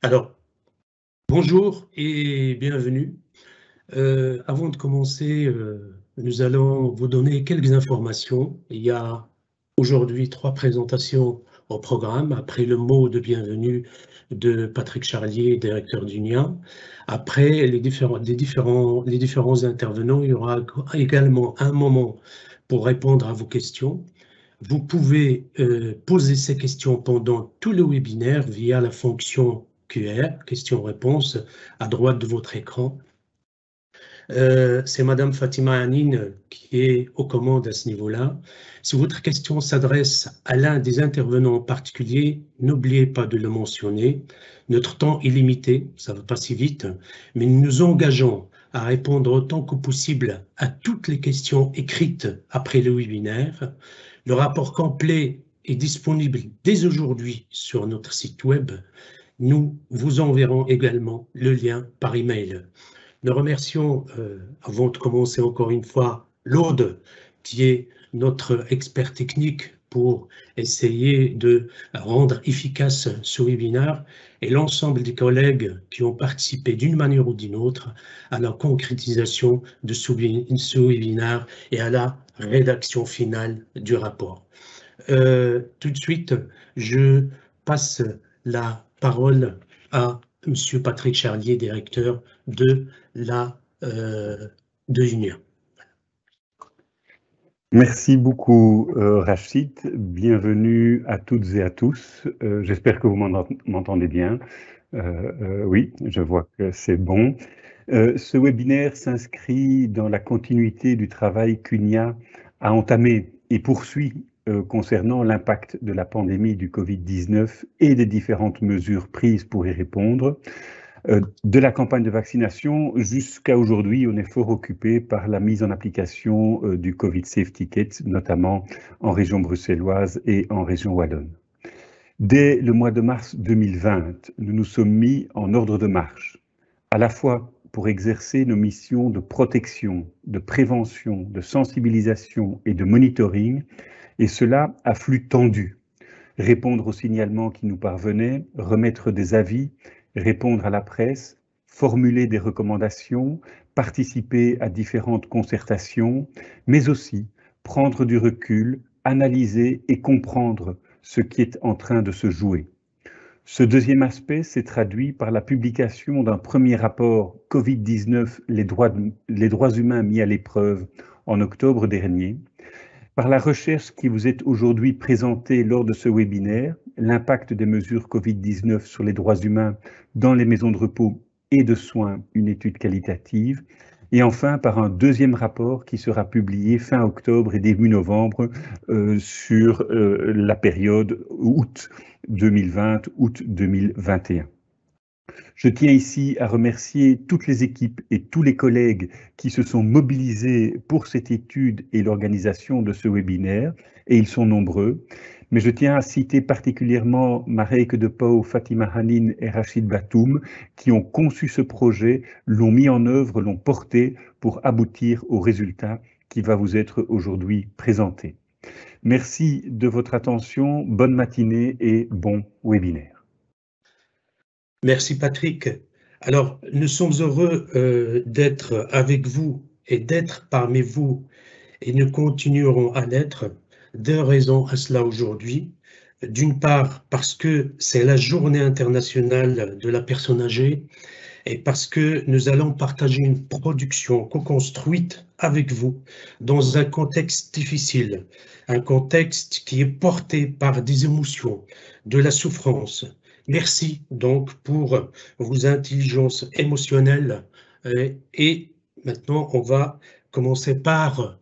Alors, bonjour et bienvenue. Avant de commencer, nous allons vous donner quelques informations. Il y a aujourd'hui 3 présentations au programme, après le mot de bienvenue de Patrick Charlier, directeur d'UNIA. Après les différents intervenants, il y aura également un moment pour répondre à vos questions. Vous pouvez poser ces questions pendant tout le webinaire via la fonction QR, questions-réponses, à droite de votre écran. C'est Madame Fatima Anine qui est aux commandes à ce niveau-là. Si votre question s'adresse à l'un des intervenants en particulier, n'oubliez pas de le mentionner. Notre temps est limité, ça ne va pas si vite, mais nous nous engageons à répondre autant que possible à toutes les questions écrites après le webinaire. Le rapport complet est disponible dès aujourd'hui sur notre site web. Nous vous enverrons également le lien par email. Nous remercions, avant de commencer encore une fois, Laude, qui est notre expert technique pour essayer de rendre efficace ce webinaire, et l'ensemble des collègues qui ont participé d'une manière ou d'une autre à la concrétisation de ce webinaire et à la rédaction finale du rapport. Tout de suite, je passe la parole à Monsieur Patrick Charlier, directeur de UNIA. Merci beaucoup Rachid, bienvenue à toutes et à tous. J'espère que vous m'entendez bien. Oui, je vois que c'est bon. Ce webinaire s'inscrit dans la continuité du travail qu'UNIA a entamé et poursuit concernant l'impact de la pandémie du Covid-19 et des différentes mesures prises pour y répondre. De la campagne de vaccination jusqu'à aujourd'hui, on est fort occupé par la mise en application du Covid Safety Kit, notamment en région bruxelloise et en région wallonne. Dès le mois de mars 2020, nous nous sommes mis en ordre de marche, à la fois pour exercer nos missions de protection, de prévention, de sensibilisation et de monitoring, et cela à flux tendu. Répondre aux signalements qui nous parvenaient, remettre des avis, répondre à la presse, formuler des recommandations, participer à différentes concertations, mais aussi prendre du recul, analyser et comprendre ce qui est en train de se jouer. Ce deuxième aspect s'est traduit par la publication d'un premier rapport Covid-19, les droits humains mis à l'épreuve en octobre dernier, par la recherche qui vous est aujourd'hui présentée lors de ce webinaire, l'impact des mesures Covid-19 sur les droits humains dans les maisons de repos et de soins, une étude qualitative, et enfin par un deuxième rapport qui sera publié fin octobre et début novembre sur la période août 2020, août 2021. Je tiens ici à remercier toutes les équipes et tous les collègues qui se sont mobilisés pour cette étude et l'organisation de ce webinaire, et ils sont nombreux. Mais je tiens à citer particulièrement Mareike de Pauw, Fatima Anine et Rachid Batoum, qui ont conçu ce projet, l'ont mis en œuvre, l'ont porté pour aboutir au résultat qui va vous être aujourd'hui présenté. Merci de votre attention, bonne matinée et bon webinaire. Merci Patrick. Alors, nous sommes heureux d'être avec vous et d'être parmi vous, et nous continuerons à l'être. 2 raisons à cela aujourd'hui. D'une part, parce que c'est la journée internationale de la personne âgée, et parce que nous allons partager une production co-construite avec vous dans un contexte difficile, un contexte qui est porté par des émotions, de la souffrance. Merci donc pour vos intelligences émotionnelles et maintenant on va commencer par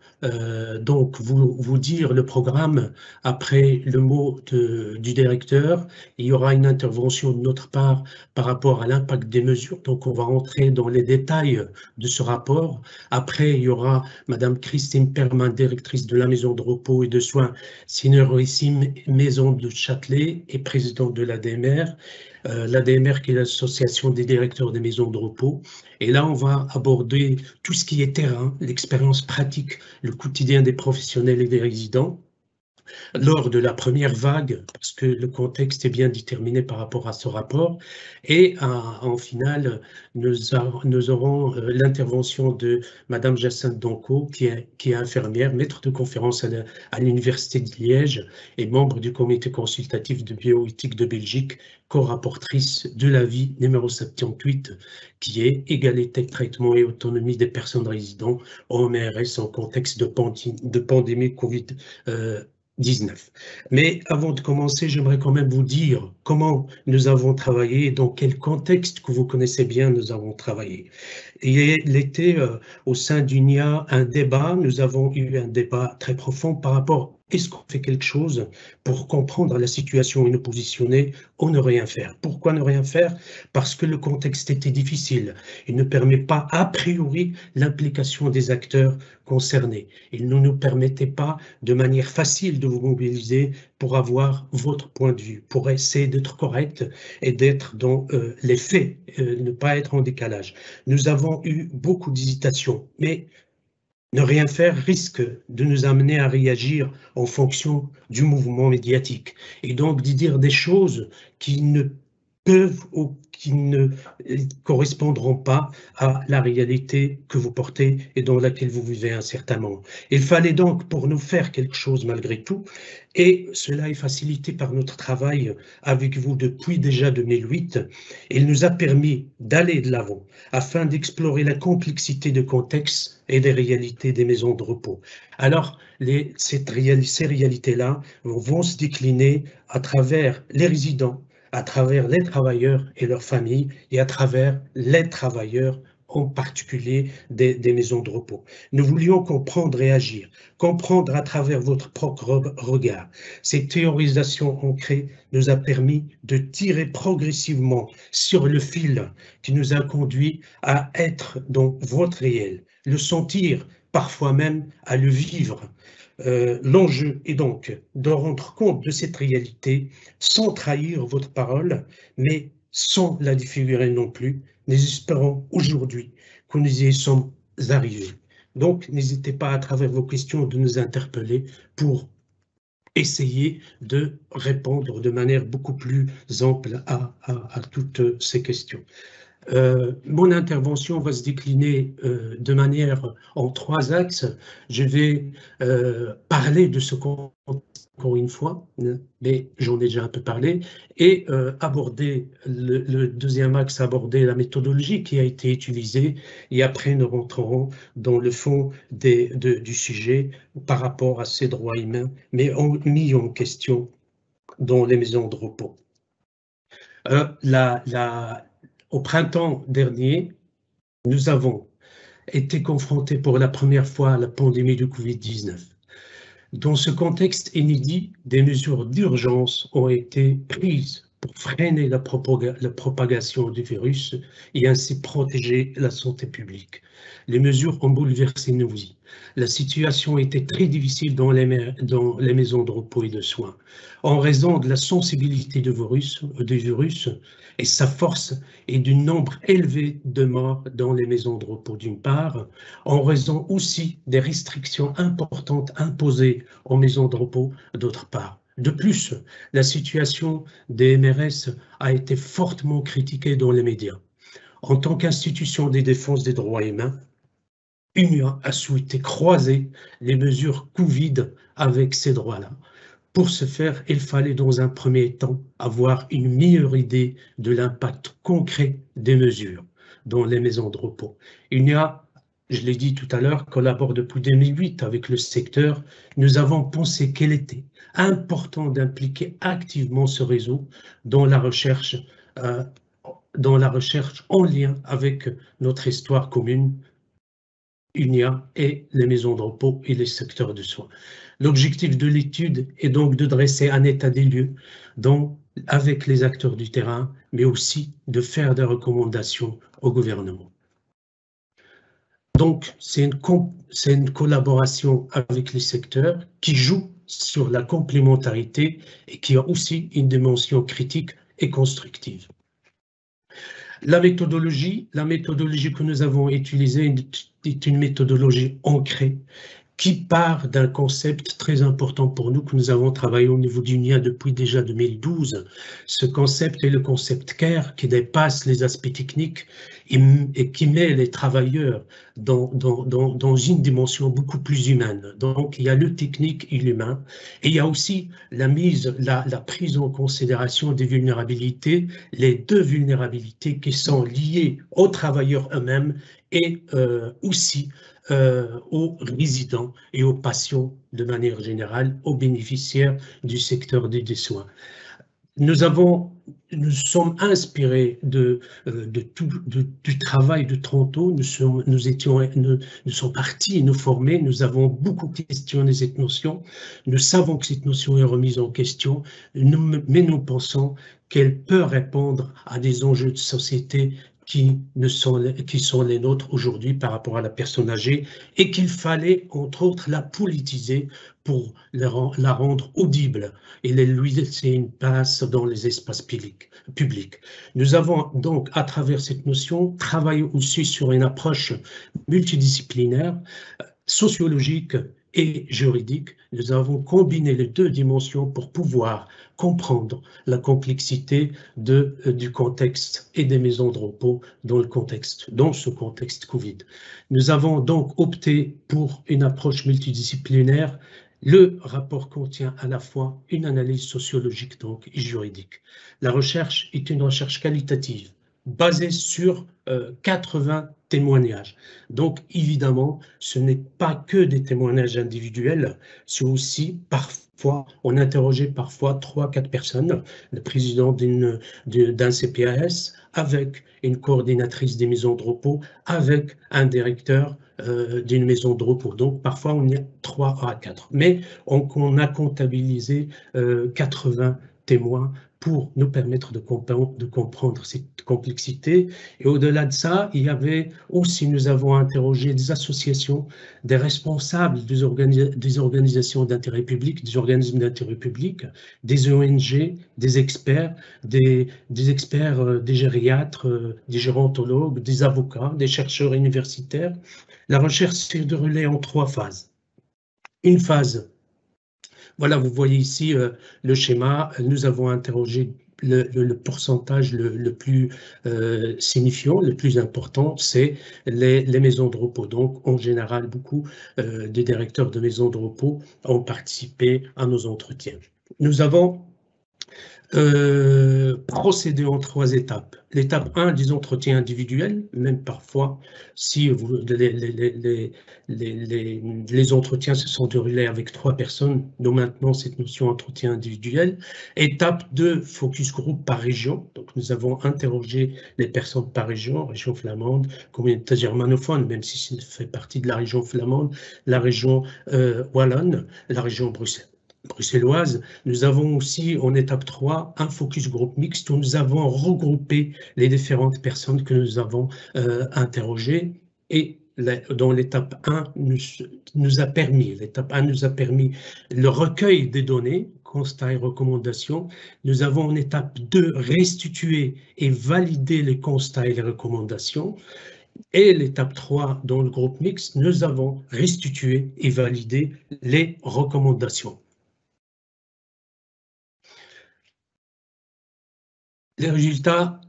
donc vous dire le programme après le mot du directeur. Il y aura une intervention de notre part par rapport à l'impact des mesures, donc on va entrer dans les détails de ce rapport. Après, il y aura Madame Christine Permin, directrice de la maison de repos et de soins Seniorissime Maison de Châtelet et présidente de l'ADMR. L'ADMR qui est l'association des directeurs des maisons de repos. Et là, on va aborder tout ce qui est terrain, l'expérience pratique, le quotidien des professionnels et des résidents. lors de la première vague, parce que le contexte est bien déterminé par rapport à ce rapport, et en finale, nous aurons l'intervention de Madame Jacinthe Donco, qui est infirmière, maître de conférence à l'Université de Liège et membre du comité consultatif de bioéthique de Belgique, co-rapportrice de l'avis numéro 78, qui est égalité de traitement et autonomie des personnes résidant en MRS en contexte de pandémie Covid-19. Mais avant de commencer, j'aimerais quand même vous dire comment nous avons travaillé et dans quel contexte que vous connaissez bien nous avons travaillé. Il était au sein d'UNIA un débat, nous avons eu un débat très profond par rapport à est-ce qu'on fait quelque chose pour comprendre la situation et nous positionner ou ne rien faire. Pourquoi ne rien faire? Parce que le contexte était difficile. Il ne permet pas a priori l'implication des acteurs concernés. Il ne nous permettait pas de manière facile de vous mobiliser pour avoir votre point de vue, pour essayer d'être correct et d'être dans les faits, ne pas être en décalage. Nous avons eu beaucoup d'hésitations, mais ne rien faire risque de nous amener à réagir en fonction du mouvement médiatique et donc d'y dire des choses qui ne peuvent ou qui ne correspondront pas à la réalité que vous portez et dans laquelle vous vivez à un certain moment. Il fallait donc pour nous faire quelque chose malgré tout, et cela est facilité par notre travail avec vous depuis déjà 2008. Il nous a permis d'aller de l'avant afin d'explorer la complexité de contexte et des réalités des maisons de repos. Alors, ces réalités-là vont se décliner à travers les résidents, à travers les travailleurs et leurs familles et à travers les travailleurs en particulier des maisons de repos. Nous voulions comprendre et agir, comprendre à travers votre propre regard. Cette théorisation ancrée nous a permis de tirer progressivement sur le fil qui nous a conduit à être dans votre réel, le sentir, parfois même à le vivre. L'enjeu est donc de rendre compte de cette réalité sans trahir votre parole, mais sans la défigurer non plus. Nous espérons aujourd'hui que nous y sommes arrivés. Donc, n'hésitez pas à travers vos questions de nous interpeller pour essayer de répondre de manière beaucoup plus ample à toutes ces questions. Mon intervention va se décliner de manière en 3 axes. Je vais parler de ce contexte encore une fois, mais j'en ai déjà un peu parlé, et aborder le deuxième axe, aborder la méthodologie qui a été utilisée, et après nous rentrerons dans le fond du sujet par rapport à ces droits humains, mais mis en question dans les maisons de repos. Au printemps dernier, nous avons été confrontés pour la première fois à la pandémie du Covid-19. Dans ce contexte inédit, des mesures d'urgence ont été prises pour freiner la propagation du virus et ainsi protéger la santé publique. Les mesures ont bouleversé nos vies. La situation était très difficile dans les maisons de repos et de soins, en raison de la sensibilité du virus et sa force et du nombre élevé de morts dans les maisons de repos d'une part, en raison aussi des restrictions importantes imposées aux maisons de repos d'autre part. De plus, la situation des MRS a été fortement critiquée dans les médias. En tant qu'institution de défense des droits humains, UNIA a souhaité croiser les mesures Covid avec ces droits-là. Pour ce faire, il fallait dans un premier temps avoir une meilleure idée de l'impact concret des mesures dans les maisons de repos. UNIA, je l'ai dit tout à l'heure, collabore depuis 2008 avec le secteur. Nous avons pensé qu'il était important d'impliquer activement ce réseau dans la recherche en lien avec notre histoire commune, UNIA et les maisons de repos et les secteurs de soins. L'objectif de l'étude est donc de dresser un état des lieux avec les acteurs du terrain, mais aussi de faire des recommandations au gouvernement. Donc, c'est une collaboration avec les secteurs qui joue sur la complémentarité et qui a aussi une dimension critique et constructive. La méthodologie que nous avons utilisée est une méthodologie ancrée qui part d'un concept très important pour nous que nous avons travaillé au niveau du NIA depuis déjà 2012. Ce concept est le concept CARE qui dépasse les aspects techniques et qui met les travailleurs dans une dimension beaucoup plus humaine. Donc il y a le technique et l'humain et il y a aussi la prise en considération des vulnérabilités, les deux vulnérabilités qui sont liées aux travailleurs eux-mêmes et aussi aux résidents et aux patients de manière générale, aux bénéficiaires du secteur des soins. Nous sommes inspirés du travail de Toronto. Nous sommes partis nous former. Nous avons beaucoup questionné cette notion. Nous savons que cette notion est remise en question, mais nous pensons qu'elle peut répondre à des enjeux de société qui sont les nôtres aujourd'hui par rapport à la personne âgée et qu'il fallait, entre autres, la politiser pour la rendre audible et lui laisser une place dans les espaces publics. Nous avons donc, à travers cette notion, travaillé aussi sur une approche multidisciplinaire, sociologique et juridique. Nous avons combiné les deux dimensions pour pouvoir comprendre la complexité du contexte et des maisons de repos dans ce contexte Covid. Nous avons donc opté pour une approche multidisciplinaire. Le rapport contient à la fois une analyse sociologique donc, et juridique. La recherche est une recherche qualitative basée sur 80 témoignages. Donc, évidemment, ce n'est pas que des témoignages individuels, c'est aussi parfois, on interrogeait parfois 3-4 personnes, le président d'un CPAS, avec une coordinatrice des maisons de repos, avec un directeur d'une maison de repos. Donc, parfois, on est 3 à 4. Mais on a comptabilisé 80 témoins pour nous permettre de comprendre cette complexité. Et au-delà de ça, il y avait aussi, nous avons interrogé des associations, des responsables des organisations d'intérêt public, des organismes d'intérêt public, des ONG, des experts, des experts, des gériatres, des gérontologues, des avocats, des chercheurs universitaires. La recherche s'est déroulée en 3 phases. Une phase, voilà, vous voyez ici le schéma. Nous avons interrogé le pourcentage le plus signifiant, le plus important, c'est les maisons de repos. Donc, en général, beaucoup des directeurs de maisons de repos ont participé à nos entretiens. Nous avons procéder en 3 étapes. L'étape 1 des entretiens individuels, même parfois, si les entretiens se sont déroulés avec 3 personnes, donc maintenant cette notion entretien individuel. Étape 2, focus group par région. Donc nous avons interrogé les personnes par région flamande, communauté germanophone, même si ça fait partie de la région flamande, la région wallonne, la région bruxelloise. Nous avons aussi, en étape 3, un focus group mixte où nous avons regroupé les différentes personnes que nous avons interrogées et dans l'étape 1 nous a permis le recueil des données, constats et recommandations. Nous avons en étape 2 restitué et validé les constats et les recommandations. Et l'étape 3, dans le groupe mixte, nous avons restitué et validé les recommandations. Les résultats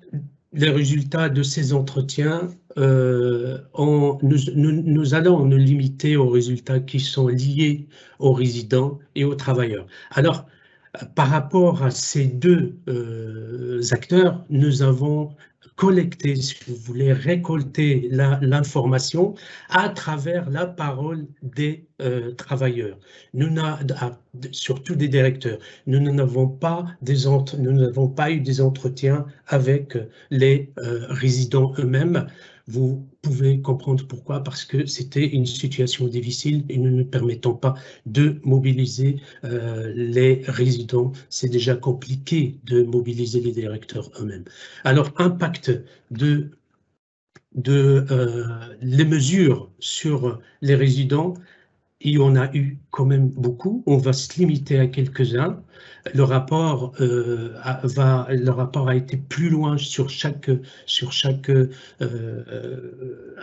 de ces entretiens, nous allons nous limiter aux résultats qui sont liés aux résidents et aux travailleurs. Alors, par rapport à ces deux acteurs, nous avons collecté, si vous voulez, récolter l'information à travers la parole des travailleurs, surtout des directeurs. Nous n'avons pas eu des entretiens avec les résidents eux-mêmes. Vous pouvez comprendre pourquoi, parce que c'était une situation difficile et nous ne permettons pas de mobiliser les résidents. C'est déjà compliqué de mobiliser les directeurs eux-mêmes. Alors, impact les mesures sur les résidents, il y en a eu quand même beaucoup. On va se limiter à quelques-uns. Le rapport a été plus loin sur chaque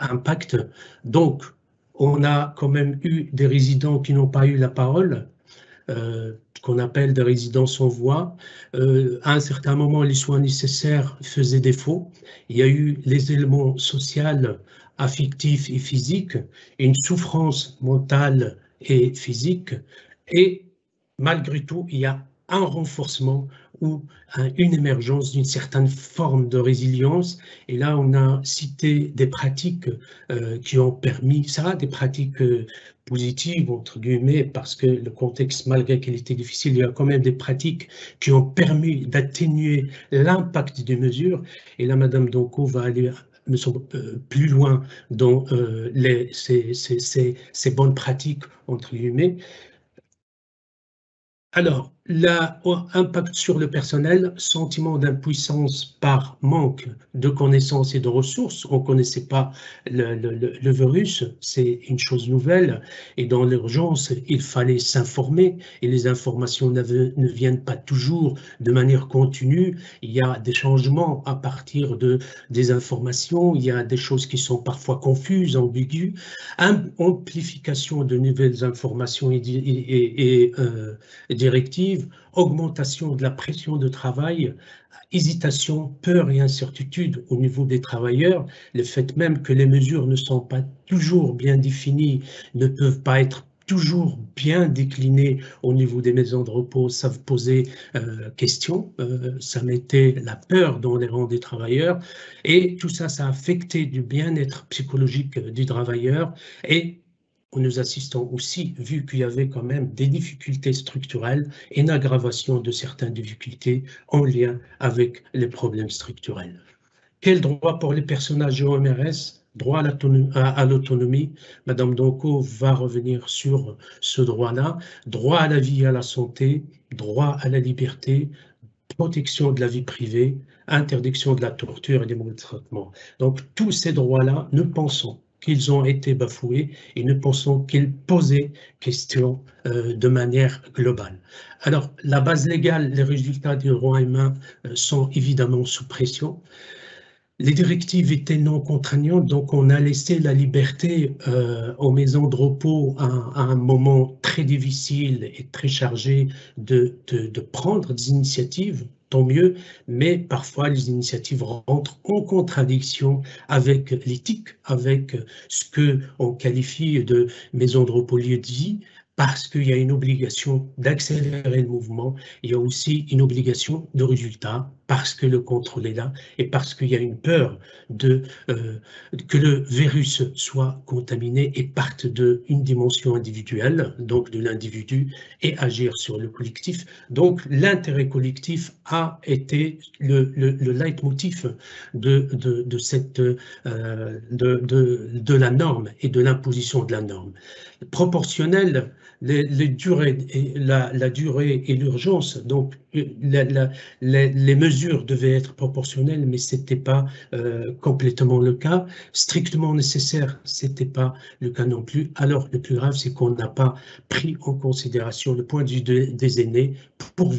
impact. Donc, on a quand même eu des résidents qui n'ont pas eu la parole, qu'on appelle des résidents sans voix. À un certain moment, les soins nécessaires faisaient défaut. Il y a eu les éléments sociaux, affectifs et physiques, une souffrance mentale et physique, et malgré tout, il y a un renforcement ou une émergence d'une certaine forme de résilience. Et là, on a cité des pratiques qui ont permis ça, des pratiques positives, entre guillemets, parce que le contexte, malgré qu'il était difficile, il y a quand même des pratiques qui ont permis d'atténuer l'impact des mesures. Et là, Madame Donco va aller me semble, plus loin dans ces bonnes pratiques, entre guillemets. Alors, l'impact sur le personnel, sentiment d'impuissance par manque de connaissances et de ressources. On ne connaissait pas le virus, c'est une chose nouvelle. Et dans l'urgence, il fallait s'informer et les informations ne viennent pas toujours de manière continue. Il y a des changements à partir des informations, il y a des choses qui sont parfois confuses, ambiguës. Amplification de nouvelles informations et directives, augmentation de la pression de travail, hésitation, peur et incertitude au niveau des travailleurs, le fait même que les mesures ne sont pas toujours bien définies, ne peuvent pas être toujours bien déclinées au niveau des maisons de repos, ça posait question, ça mettait la peur dans les rangs des travailleurs, et tout ça, ça a affecté du bien-être psychologique du travailleur, et nous assistons aussi, vu qu'il y avait quand même des difficultés structurelles et une aggravation de certaines difficultés en lien avec les problèmes structurels. Quel droit pour les personnages OMRS? Droit à l'autonomie. Madame Donco va revenir sur ce droit-là. Droit à la vie et à la santé, droit à la liberté, protection de la vie privée, interdiction de la torture et des maltraitements. Donc, tous ces droits-là, nous pensons qu'ils ont été bafoués et nous pensons qu'ils posaient question de manière globale. Alors, la base légale, les résultats du droit humain sont évidemment sous pression. Les directives étaient non contraignantes, donc on a laissé la liberté aux maisons de repos à un moment très difficile et très chargé de prendre des initiatives, tant mieux, mais parfois les initiatives rentrent en contradiction avec l'éthique, avec ce qu'on qualifie de maison de repos lieu de vie, parce qu'il y a une obligation d'accélérer le mouvement, il y a aussi une obligation de résultat, parce que le contrôle est là, et parce qu'il y a une peur que le virus soit contaminé et parte d'une dimension individuelle, donc de l'individu, et agir sur le collectif. Donc l'intérêt collectif a été le leitmotiv de la norme et de l'imposition de la norme. Proportionnel, la durée et l'urgence, donc les mesures devaient être proportionnelles, mais ce n'était pas complètement le cas. Strictement nécessaire, ce n'était pas le cas non plus. Alors, le plus grave, c'est qu'on n'a pas pris en considération le point de vue des aînés pour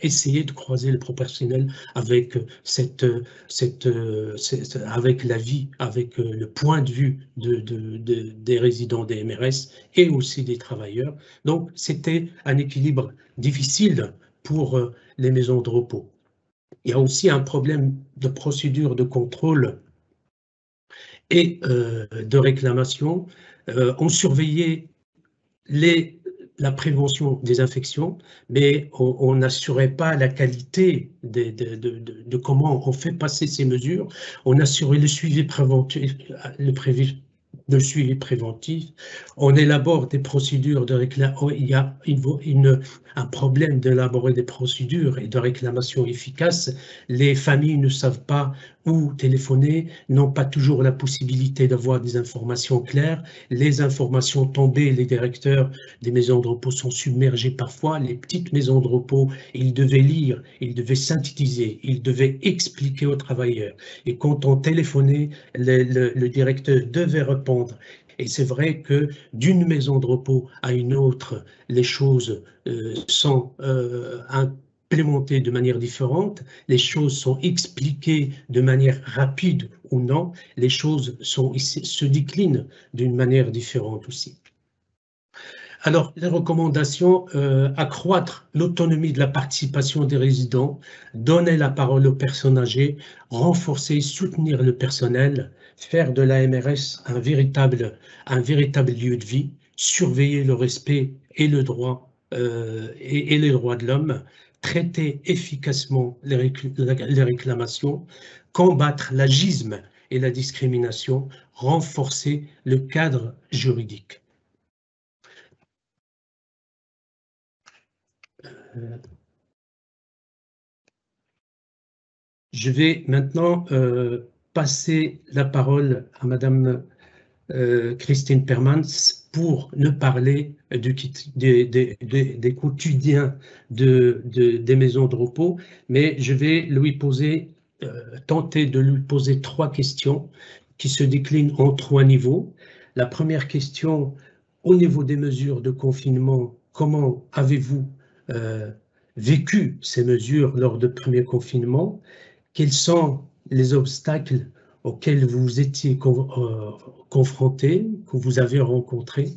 essayer de croiser le proportionnel avec avec la vie, avec le point de vue des résidents des MRS et aussi des travailleurs. Donc, c'était un équilibre difficile pour les maisons de repos. Il y a aussi un problème de procédure de contrôle et de réclamation. On surveillait la prévention des infections, mais on n'assurait pas la qualité de comment on fait passer ces mesures. On assurait le suivi préventif, le suivi préventif. On élabore des procédures de réclamation. Il y a un problème d'élaborer des procédures et de réclamation efficaces. Les familles ne savent pas où téléphoner, n'ont pas toujours la possibilité d'avoir des informations claires. Les informations tombées, les directeurs des maisons de repos sont submergés parfois. Les petites maisons de repos, ils devaient lire, ils devaient synthétiser, ils devaient expliquer aux travailleurs. Et quand on téléphonait, le directeur devait répondre. Et c'est vrai que d'une maison de repos à une autre, les choses sont implémentées de manière différente, les choses sont expliquées de manière rapide ou non, les choses se déclinent d'une manière différente aussi. Alors, les recommandations, accroître l'autonomie de la participation des résidents, donner la parole aux personnes âgées, renforcer et soutenir le personnel, faire de la MRS un véritable lieu de vie, surveiller le respect et le droit et les droits de l'homme, traiter efficacement les réclamations, combattre l'agisme et la discrimination, renforcer le cadre juridique. Je vais maintenant passer la parole à Madame Christine Permans pour nous parler des quotidiens des maisons de repos, mais je vais tenter de lui poser 3 questions qui se déclinent en 3 niveaux. La première question, au niveau des mesures de confinement, comment avez-vous vécu ces mesures lors du premier confinement? Quels sont les obstacles auxquels vous étiez confrontés, que vous avez rencontrés?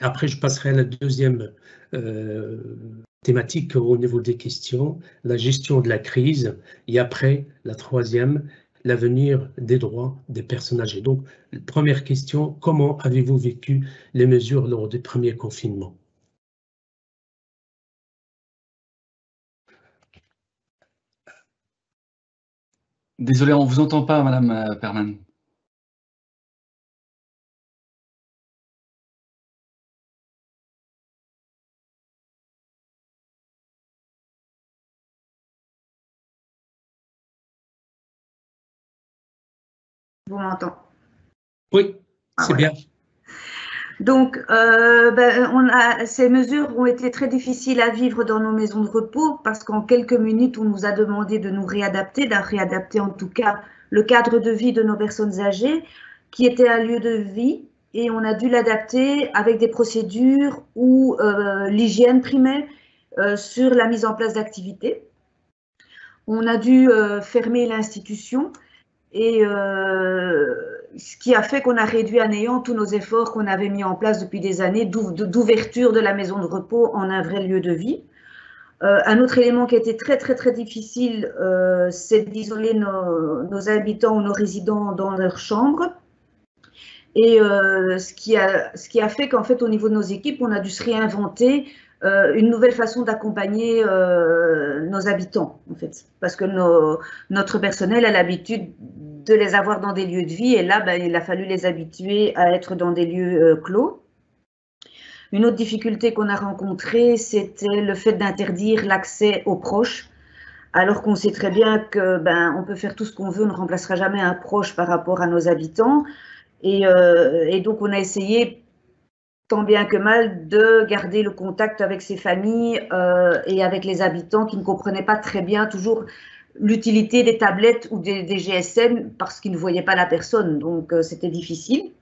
Après, je passerai à la deuxième thématique au niveau des questions, la gestion de la crise, et après, la troisième, l'avenir des droits des personnes âgées. Donc, première question, comment avez-vous vécu les mesures lors du premier confinement? Désolé, on ne vous entend pas, Madame Perman. Vous m'entendez? Oui, c'est bien. Donc, ces mesures ont été très difficiles à vivre dans nos maisons de repos parce qu'en quelques minutes, on nous a demandé de nous réadapter, en tout cas le cadre de vie de nos personnes âgées, qui était un lieu de vie, et on a dû l'adapter avec des procédures où l'hygiène primait sur la mise en place d'activités. On a dû fermer l'institution. Et ce qui a fait qu'on a réduit à néant tous nos efforts qu'on avait mis en place depuis des années d'ouverture de la maison de repos en un vrai lieu de vie. Un autre élément qui a été très difficile, c'est d'isoler nos habitants ou nos résidents dans leur chambre. Et ce qui a fait qu'en fait, au niveau de nos équipes, on a dû se réinventer une nouvelle façon d'accompagner nos habitants, en fait, parce que notre personnel a l'habitude de les avoir dans des lieux de vie, et là, il a fallu les habituer à être dans des lieux clos. Une autre difficulté qu'on a rencontrée, c'était le fait d'interdire l'accès aux proches, alors qu'on sait très bien que on peut faire tout ce qu'on veut, on ne remplacera jamais un proche par rapport à nos habitants, et donc on a essayé tant bien que mal de garder le contact avec ces familles et avec les habitants qui ne comprenaient pas très bien toujours l'utilité des tablettes ou des GSM parce qu'ils ne voyaient pas la personne, donc c'était difficile.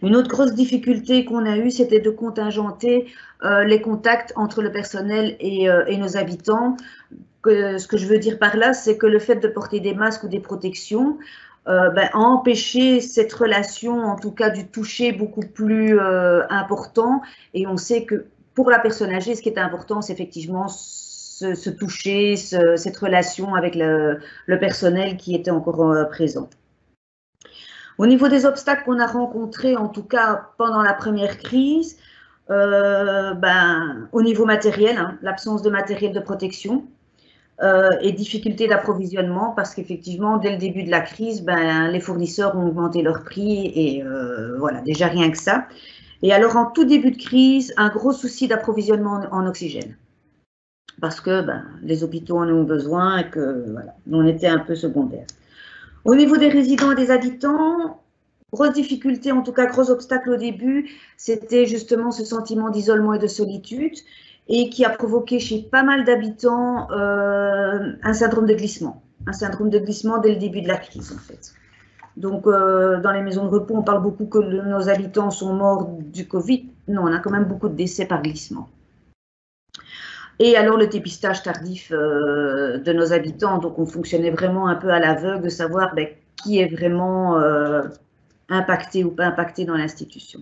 Une autre grosse difficulté qu'on a eue, c'était de contingenter les contacts entre le personnel et nos habitants. Ce que je veux dire par là, c'est que le fait de porter des masques ou des protections a empêché cette relation, en tout cas du toucher, beaucoup plus important. Et on sait que pour la personne âgée, ce qui est important, c'est effectivement ce toucher, cette relation avec le personnel qui était encore présent. Au niveau des obstacles qu'on a rencontrés, en tout cas pendant la première crise, au niveau matériel, l'absence de matériel de protection et difficulté d'approvisionnement, parce qu'effectivement, dès le début de la crise, les fournisseurs ont augmenté leurs prix, et voilà, déjà rien que ça. Et alors, en tout début de crise, un gros souci d'approvisionnement en oxygène, parce que les hôpitaux en ont besoin et que voilà, on était un peu secondaire. Au niveau des résidents et des habitants, grosse difficulté, en tout cas gros obstacle au début, c'était justement ce sentiment d'isolement et de solitude, et qui a provoqué chez pas mal d'habitants un syndrome de glissement dès le début de la crise en fait. Donc dans les maisons de repos, on parle beaucoup que nos habitants sont morts du Covid. Non, on a quand même beaucoup de décès par glissement. Et alors le dépistage tardif de nos habitants, donc on fonctionnait vraiment un peu à l'aveugle de savoir qui est vraiment impacté ou pas impacté dans l'institution.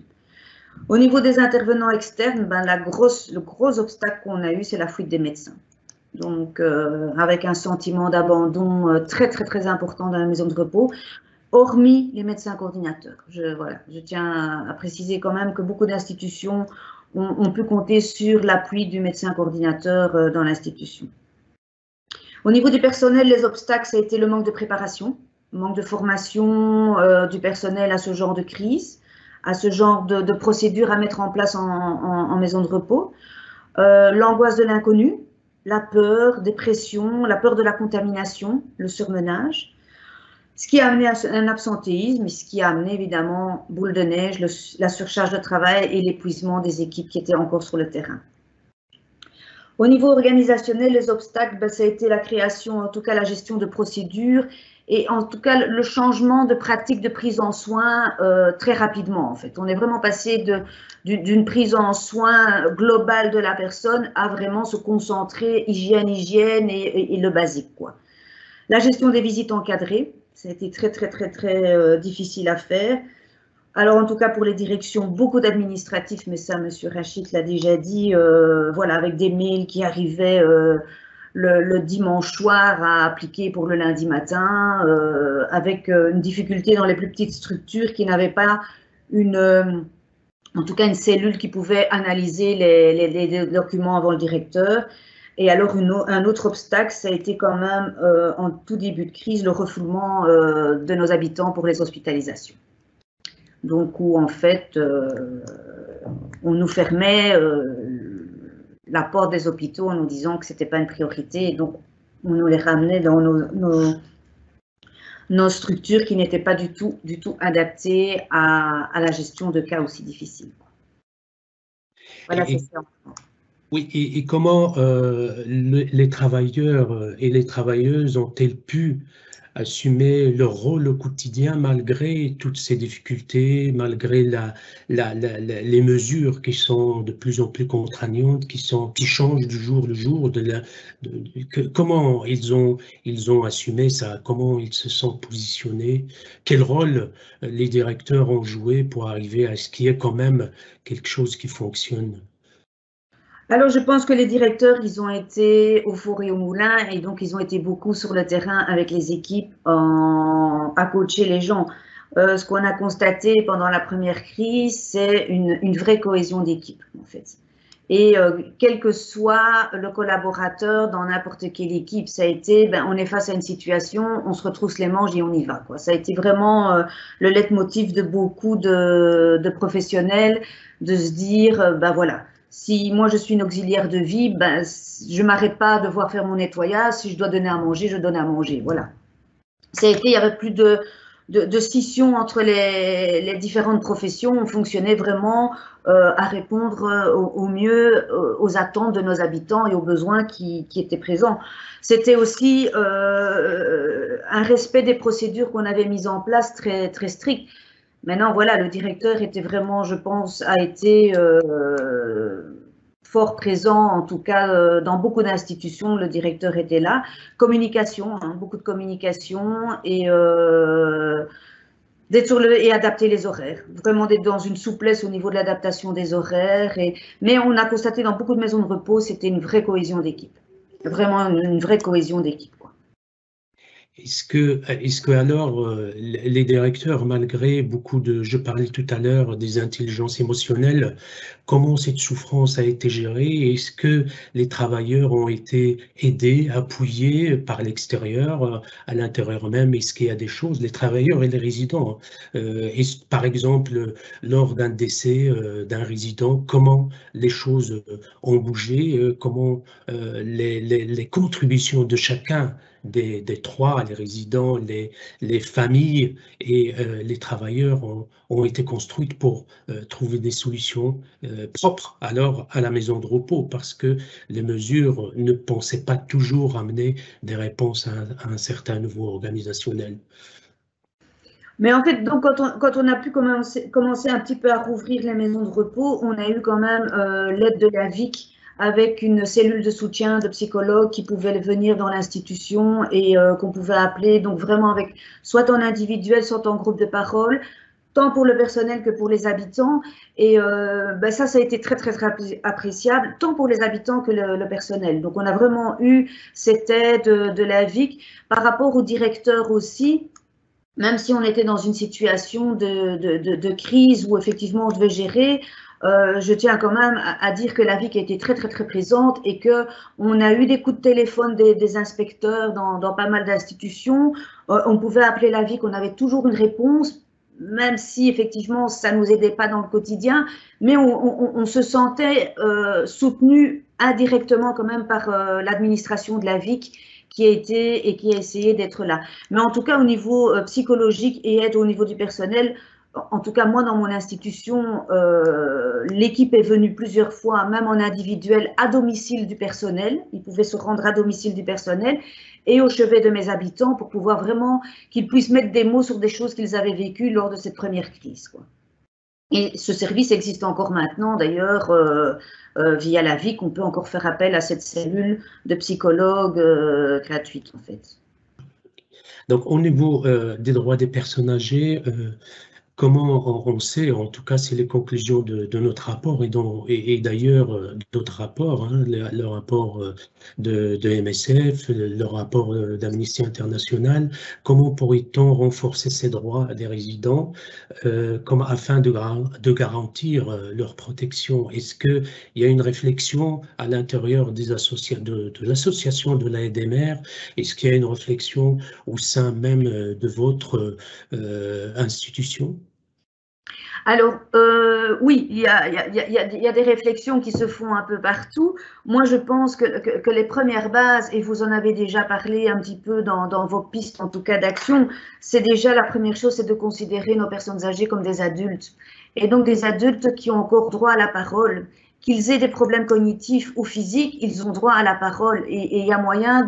Au niveau des intervenants externes, le gros obstacle qu'on a eu, c'est la fuite des médecins. Donc avec un sentiment d'abandon très très important dans la maison de repos, hormis les médecins coordinateurs. Je tiens à préciser quand même que beaucoup d'institutions ont pu compter sur l'appui du médecin coordinateur dans l'institution. Au niveau du personnel, les obstacles, ça a été le manque de préparation, manque de formation du personnel à ce genre de crise, à ce genre de procédure à mettre en place en maison de repos, l'angoisse de l'inconnu, la peur, dépression, la peur de la contamination, le surmenage, ce qui a amené un absentéisme et ce qui a amené évidemment boule de neige, la surcharge de travail et l'épuisement des équipes qui étaient encore sur le terrain. Au niveau organisationnel, les obstacles, ça a été la création, en tout cas la gestion de procédures et en tout cas le changement de pratique de prise en soin très rapidement en fait. On est vraiment passé d'une prise en soin globale de la personne à vraiment se concentrer hygiène et le basique, quoi. La gestion des visites encadrées, ça a été très difficile à faire. Alors, en tout cas, pour les directions, beaucoup d'administratifs, mais ça, M. Rachid l'a déjà dit, voilà, avec des mails qui arrivaient le dimanche soir à appliquer pour le lundi matin, avec une difficulté dans les plus petites structures qui n'avaient pas en tout cas une cellule qui pouvait analyser les documents avant le directeur. Et alors, un autre obstacle, ça a été quand même, en tout début de crise, le refoulement de nos habitants pour les hospitalisations. Donc, où en fait, on nous fermait la porte des hôpitaux en nous disant que ce n'était pas une priorité. Et donc, on nous les ramenait dans nos structures qui n'étaient pas du tout adaptées à la gestion de cas aussi difficiles. Voilà, c'est ça. Oui, et comment les travailleurs et les travailleuses ont-elles pu assumer leur rôle au quotidien malgré toutes ces difficultés, malgré les mesures qui sont de plus en plus contraignantes, qui changent du jour au jour, comment ils ont assumé ça, comment ils se sont positionnés, quel rôle les directeurs ont joué pour arriver à ce qu'il y ait quand même quelque chose qui fonctionne? Alors, je pense que les directeurs, ils ont été au four et au moulin et donc ils ont été beaucoup sur le terrain avec les équipes à coacher les gens. Ce qu'on a constaté pendant la première crise, c'est une vraie cohésion d'équipe, en fait. Et quel que soit le collaborateur dans n'importe quelle équipe, ça a été, on est face à une situation, on se retrousse les manches et on y va, quoi. Ça a été vraiment le leitmotiv de beaucoup de professionnels, de se dire, voilà. Si moi je suis une auxiliaire de vie, je ne m'arrête pas à devoir faire mon nettoyage. Si je dois donner à manger, je donne à manger. Voilà. Ça a été, il n'y avait plus de scission entre les différentes professions. On fonctionnait vraiment à répondre au mieux aux attentes de nos habitants et aux besoins qui étaient présents. C'était aussi un respect des procédures qu'on avait mises en place très strict. Maintenant, voilà, le directeur était vraiment, je pense, a été fort présent, en tout cas, dans beaucoup d'institutions, le directeur était là. Communication, beaucoup de communication et et adapter les horaires. Vraiment d'être dans une souplesse au niveau de l'adaptation des horaires. Mais on a constaté dans beaucoup de maisons de repos, c'était une vraie cohésion d'équipe. Vraiment une vraie cohésion d'équipe. Est-ce que alors les directeurs, malgré beaucoup je parlais tout à l'heure des intelligences émotionnelles, comment cette souffrance a été gérée? Est-ce que les travailleurs ont été aidés, appuyés par l'extérieur, à l'intérieur même? Est-ce qu'il y a des choses, les travailleurs et les résidents, par exemple, lors d'un décès d'un résident, comment les choses ont bougé, comment les contributions de chacun des trois, les résidents, les familles et les travailleurs ont été construites pour trouver des solutions propres alors à la maison de repos, parce que les mesures ne pensaient pas toujours amener des réponses à un certain niveau organisationnel. Mais en fait, donc, quand on a pu commencer un petit peu à rouvrir les maisons de repos, on a eu quand même l'aide de la VIC avec une cellule de soutien de psychologues qui pouvaient venir dans l'institution et qu'on pouvait appeler, donc vraiment avec soit en individuel, soit en groupe de parole, tant pour le personnel que pour les habitants. Et ça a été très, très appréciable, tant pour les habitants que le personnel. Donc, on a vraiment eu cette aide de la VIC par rapport au directeur aussi. Même si on était dans une situation de crise où effectivement on devait gérer, je tiens quand même à dire que la VIC a été très, très, très présente et qu'on a eu des coups de téléphone des inspecteurs dans pas mal d'institutions. On pouvait appeler la VIC, on avait toujours une réponse, même si effectivement ça ne nous aidait pas dans le quotidien, mais on se sentait soutenu indirectement quand même par l'administration de la VIC qui a été et qui a essayé d'être là. Mais en tout cas, au niveau psychologique et aide au niveau du personnel, en tout cas, moi, dans mon institution, l'équipe est venue plusieurs fois, même en individuel, à domicile du personnel. Ils pouvaient se rendre à domicile du personnel et au chevet de mes habitants pour pouvoir vraiment qu'ils puissent mettre des mots sur des choses qu'ils avaient vécues lors de cette première crise, quoi. Et ce service existe encore maintenant, d'ailleurs, via la VIC, on peut encore faire appel à cette cellule de psychologues gratuite, en fait. Donc, au niveau des droits des personnes âgées, comment on sait, en tout cas, c'est les conclusions de notre rapport et d'ailleurs d'autres rapports, hein, le rapport de MSF, le rapport d'Amnesty International, comment pourrait-on renforcer ces droits des résidents afin de garantir leur protection? Est-ce qu'il y a une réflexion à l'intérieur de l'association de l'ADMR? Est-ce qu'il y a une réflexion au sein même de votre institution? Alors, oui, il y a des réflexions qui se font un peu partout. Moi, je pense que les premières bases, et vous en avez déjà parlé un petit peu dans vos pistes, en tout cas d'action, c'est déjà la première chose, c'est de considérer nos personnes âgées comme des adultes. Et donc des adultes qui ont encore droit à la parole. Qu'ils aient des problèmes cognitifs ou physiques, ils ont droit à la parole. Et il y a moyen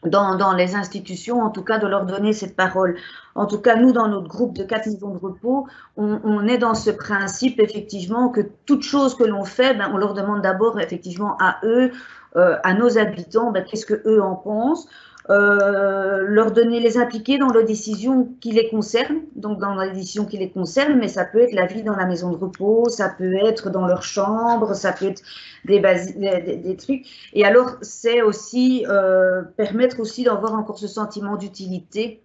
dans les institutions, en tout cas, de leur donner cette parole. En tout cas, nous, dans notre groupe de 4 maisons de repos, on est dans ce principe, effectivement, que toute chose que l'on fait, on leur demande d'abord, effectivement, à eux, à nos habitants, qu'est-ce qu'eux en pensent, leur donner, les impliquer dans les décisions qui les concernent, donc dans les décisions qui les concernent, mais ça peut être la vie dans la maison de repos, ça peut être dans leur chambre, ça peut être des trucs. Et alors, c'est aussi permettre aussi d'avoir encore ce sentiment d'utilité.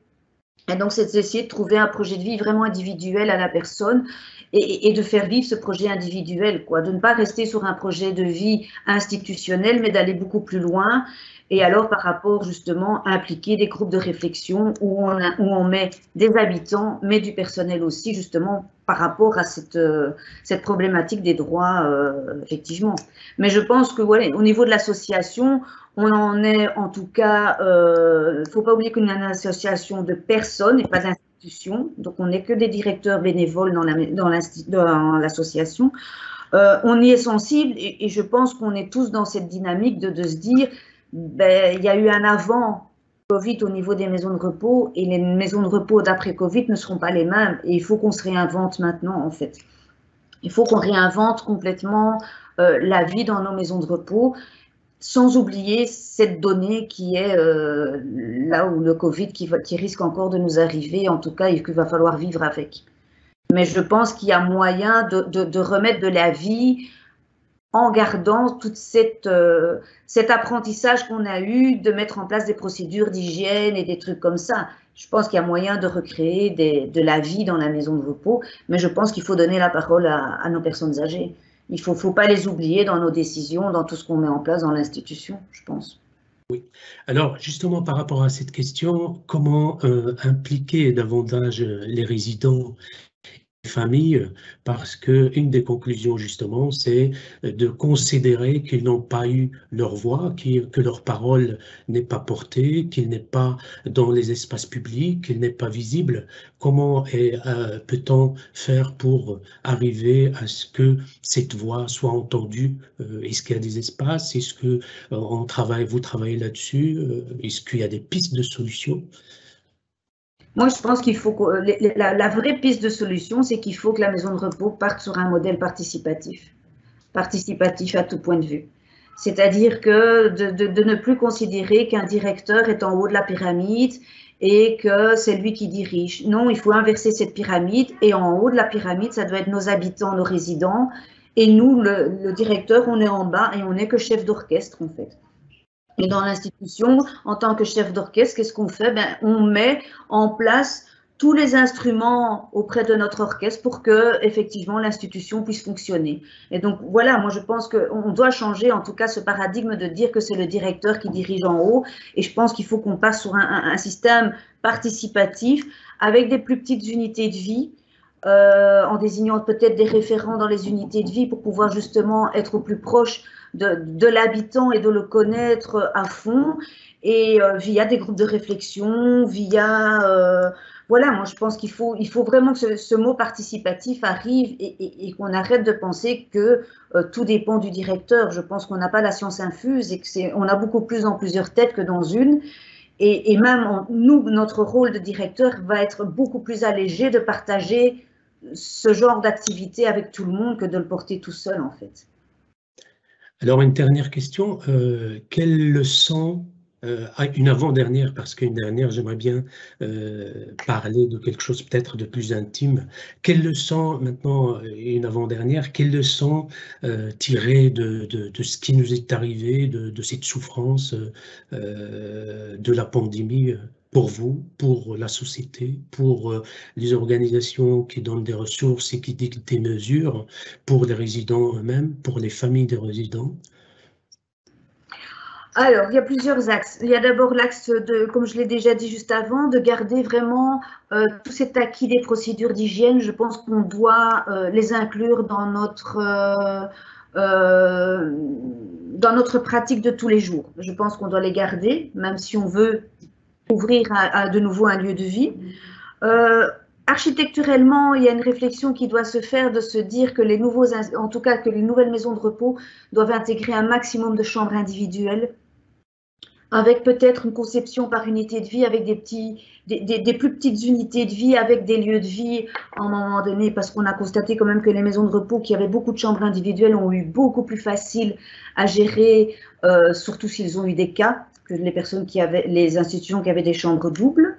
Et donc, c'est d'essayer de trouver un projet de vie vraiment individuel à la personne et de faire vivre ce projet individuel, quoi, de ne pas rester sur un projet de vie institutionnel, mais d'aller beaucoup plus loin. Et alors, par rapport, justement, impliquer des groupes de réflexion où on met des habitants, mais du personnel aussi, justement, par rapport à cette problématique des droits, effectivement. Mais je pense que, voilà, au niveau de l'association, on en est, en tout cas, il ne faut pas oublier qu'on est une association de personnes et pas d'institutions. Donc, on n'est que des directeurs bénévoles dans l'association. On y est sensible et je pense qu'on est tous dans cette dynamique de se dire, il y a eu un avant Covid au niveau des maisons de repos et les maisons de repos d'après Covid ne seront pas les mêmes et il faut qu'on se réinvente maintenant en fait. Il faut qu'on réinvente complètement la vie dans nos maisons de repos sans oublier cette donnée qui est là où le Covid qui risque encore de nous arriver, en tout cas et qu'il va falloir vivre avec. Mais je pense qu'il y a moyen de remettre de la vie en gardant tout cet apprentissage qu'on a eu, de mettre en place des procédures d'hygiène et des trucs comme ça. Je pense qu'il y a moyen de recréer de la vie dans la maison de repos, mais je pense qu'il faut donner la parole à nos personnes âgées. Il ne faut pas les oublier dans nos décisions, dans tout ce qu'on met en place dans l'institution, je pense. Oui. Alors, justement, par rapport à cette question, comment impliquer davantage les résidents familles, parce qu'une des conclusions justement c'est de considérer qu'ils n'ont pas eu leur voix, que leur parole n'est pas portée, qu'il n'est pas dans les espaces publics, qu'il n'est pas visible. Comment peut-on faire pour arriver à ce que cette voix soit entendue? Est-ce qu'il y a des espaces? Est-ce que vous travaillez là-dessus? Est-ce qu'il y a des pistes de solutions? Moi, je pense qu'il faut que la vraie piste de solution, c'est qu'il faut que la maison de repos parte sur un modèle participatif à tout point de vue. C'est-à-dire que de ne plus considérer qu'un directeur est en haut de la pyramide et que c'est lui qui dirige. Non, il faut inverser cette pyramide et en haut de la pyramide, ça doit être nos habitants, nos résidents. Et nous, le directeur, on est en bas et on n'est que chef d'orchestre en fait. Et dans l'institution, en tant que chef d'orchestre, qu'est-ce qu'on fait? On met en place tous les instruments auprès de notre orchestre pour que, effectivement, l'institution puisse fonctionner. Et donc, voilà, moi, je pense qu'on doit changer, en tout cas, ce paradigme de dire que c'est le directeur qui dirige en haut. Et je pense qu'il faut qu'on passe sur un système participatif avec des plus petites unités de vie, en désignant peut-être des référents dans les unités de vie pour pouvoir justement être au plus proche de l'habitant et de le connaître à fond, et via des groupes de réflexion, via... voilà, moi je pense qu'il faut vraiment que ce mot participatif arrive et qu'on arrête de penser que tout dépend du directeur. Je pense qu'on n'a pas la science infuse et qu'on a beaucoup plus dans plusieurs têtes que dans une. Et même nous, notre rôle de directeur va être beaucoup plus allégé de partager ce genre d'activité avec tout le monde que de le porter tout seul en fait. Alors, une dernière question, quelle leçon, une avant-dernière, parce qu'une dernière, j'aimerais bien parler de quelque chose peut-être de plus intime. Quelle leçon, maintenant, une avant-dernière, quelle leçon tirer de ce qui nous est arrivé, de cette souffrance de la pandémie pour vous, pour la société, pour les organisations qui donnent des ressources et qui dictent des mesures, pour les résidents eux-mêmes, pour les familles des résidents? Alors, il y a plusieurs axes. Il y a d'abord l'axe de, comme je l'ai déjà dit juste avant, de garder vraiment tout cet acquis des procédures d'hygiène. Je pense qu'on doit les inclure dans notre pratique de tous les jours. Je pense qu'on doit les garder, même si on veut ouvrir à de nouveau un lieu de vie. Architecturellement, il y a une réflexion qui doit se faire de se dire que en tout cas que les nouvelles maisons de repos doivent intégrer un maximum de chambres individuelles, avec peut-être une conception par unité de vie, avec des plus petites unités de vie, avec des lieux de vie à un moment donné, parce qu'on a constaté quand même que les maisons de repos qui avaient beaucoup de chambres individuelles ont eu beaucoup plus facile à gérer, surtout s'ils ont eu des cas, que les institutions qui avaient des chambres doubles.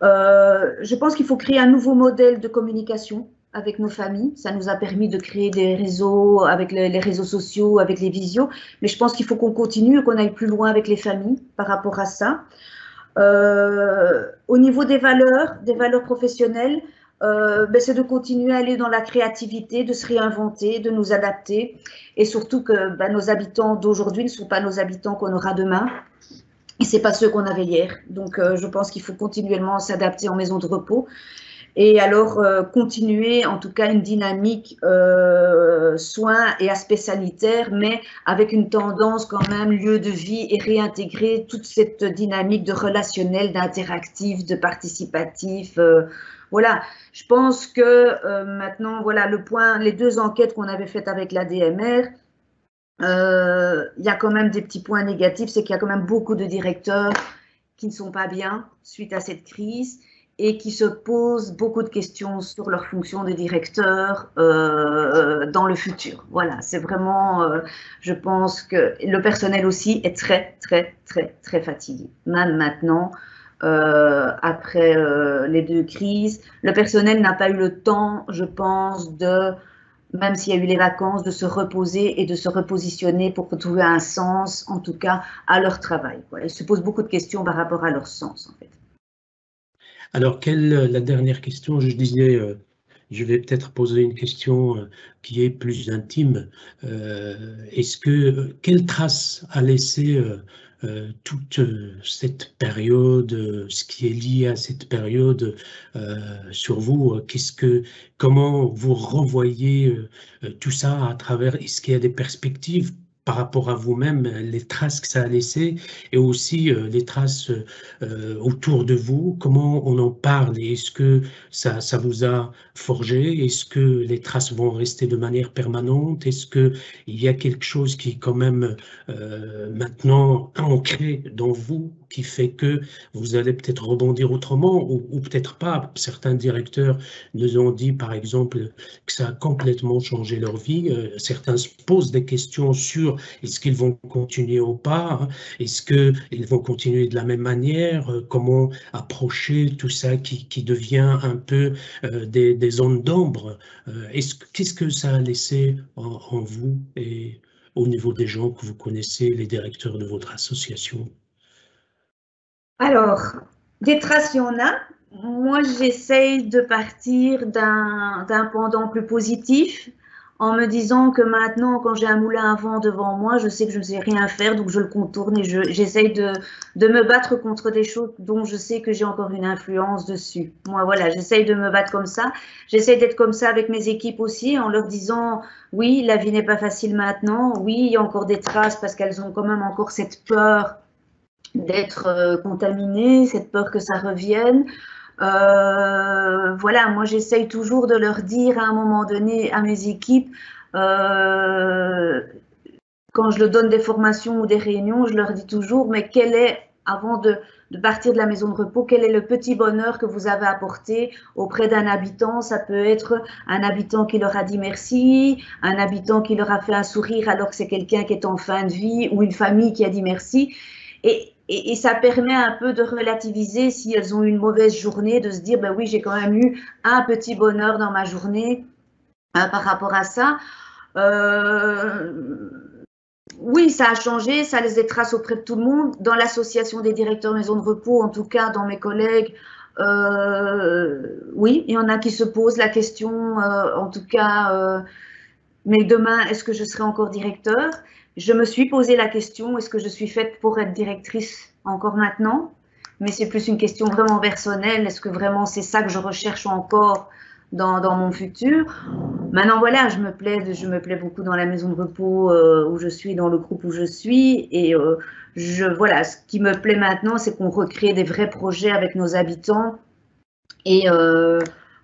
Je pense qu'il faut créer un nouveau modèle de communication avec nos familles. Ça nous a permis de créer des réseaux avec les réseaux sociaux, avec les visios, mais je pense qu'il faut qu'on continue, qu'on aille plus loin avec les familles par rapport à ça. Au niveau des valeurs professionnelles, c'est de continuer à aller dans la créativité, de se réinventer, de nous adapter, et surtout que nos habitants d'aujourd'hui ne sont pas nos habitants qu'on aura demain. Et ce n'est pas ceux qu'on avait hier. Donc, je pense qu'il faut continuellement s'adapter en maison de repos. Et alors, continuer, en tout cas, une dynamique soins et aspects sanitaires, mais avec une tendance quand même lieu de vie et réintégrer toute cette dynamique de relationnel, d'interactif, de participatif. Voilà, je pense que maintenant, voilà, les 2 enquêtes qu'on avait faites avec l'ADMR, il y a quand même des petits points négatifs, c'est qu'il y a quand même beaucoup de directeurs qui ne sont pas bien suite à cette crise et qui se posent beaucoup de questions sur leur fonction de directeur dans le futur. Voilà, c'est vraiment, je pense que le personnel aussi est très, très, très, très fatigué. Même maintenant, après les 2 crises, le personnel n'a pas eu le temps, je pense, même s'il y a eu les vacances, de se reposer et de se repositionner pour trouver un sens, en tout cas, à leur travail. Ils se posent beaucoup de questions par rapport à leur sens, en fait. Alors, la dernière question, je disais, je vais peut-être poser une question qui est plus intime. Quelle trace a laissé toute cette période, ce qui est lié à cette période sur vous? Comment vous revoyez tout ça à travers? Est-ce qu'il y a des perspectives par rapport à vous-même, les traces que ça a laissées et aussi les traces autour de vous? Comment on en parle? Est-ce que ça vous a forgé? Est-ce que les traces vont rester de manière permanente? Est-ce qu'il y a quelque chose qui est quand même maintenant ancré dans vous qui fait que vous allez peut-être rebondir autrement ou peut-être pas. Certains directeurs nous ont dit, par exemple, que ça a complètement changé leur vie. Certains se posent des questions sur est-ce qu'ils vont continuer ou pas, hein? Est-ce qu'ils vont continuer de la même manière, comment approcher tout ça qui devient un peu des zones d'ombre. Qu'est-ce que ça a laissé en vous et au niveau des gens que vous connaissez, les directeurs de votre association? Alors, des traces, il y en a. Moi, j'essaye de partir d'un pendant plus positif en me disant que maintenant, quand j'ai un moulin à vent devant moi, je sais que je ne sais rien faire, donc je le contourne et j'essaye de me battre contre des choses dont je sais que j'ai encore une influence dessus. Moi, voilà, j'essaye de me battre comme ça. J'essaye d'être comme ça avec mes équipes aussi, en leur disant, oui, la vie n'est pas facile maintenant, oui, il y a encore des traces parce qu'elles ont quand même encore cette peur d'être contaminées, cette peur que ça revienne. Voilà, moi j'essaye toujours de leur dire à un moment donné à mes équipes, quand je leur donne des formations ou des réunions, je leur dis toujours, mais quel est, avant de partir de la maison de repos, quel est le petit bonheur que vous avez apporté auprès d'un habitant? Ça peut être un habitant qui leur a dit merci, un habitant qui leur a fait un sourire alors que c'est quelqu'un qui est en fin de vie, ou une famille qui a dit merci. Et ça permet un peu de relativiser si elles ont eu une mauvaise journée, de se dire, ben oui, j'ai quand même eu un petit bonheur dans ma journée par rapport à ça. Oui, ça a changé, ça laisse des traces auprès de tout le monde. Dans l'association des directeurs maison de repos, en tout cas dans mes collègues, oui, il y en a qui se posent la question, en tout cas, mais demain, est-ce que je serai encore directeur? Je me suis posé la question, est-ce que je suis faite pour être directrice encore maintenant? Mais c'est plus une question vraiment personnelle. Est-ce que vraiment c'est ça que je recherche encore dans mon futur? Maintenant, voilà, je me plais beaucoup dans la maison de repos où je suis, dans le groupe où je suis. Et voilà, ce qui me plaît maintenant, c'est qu'on recrée des vrais projets avec nos habitants. Et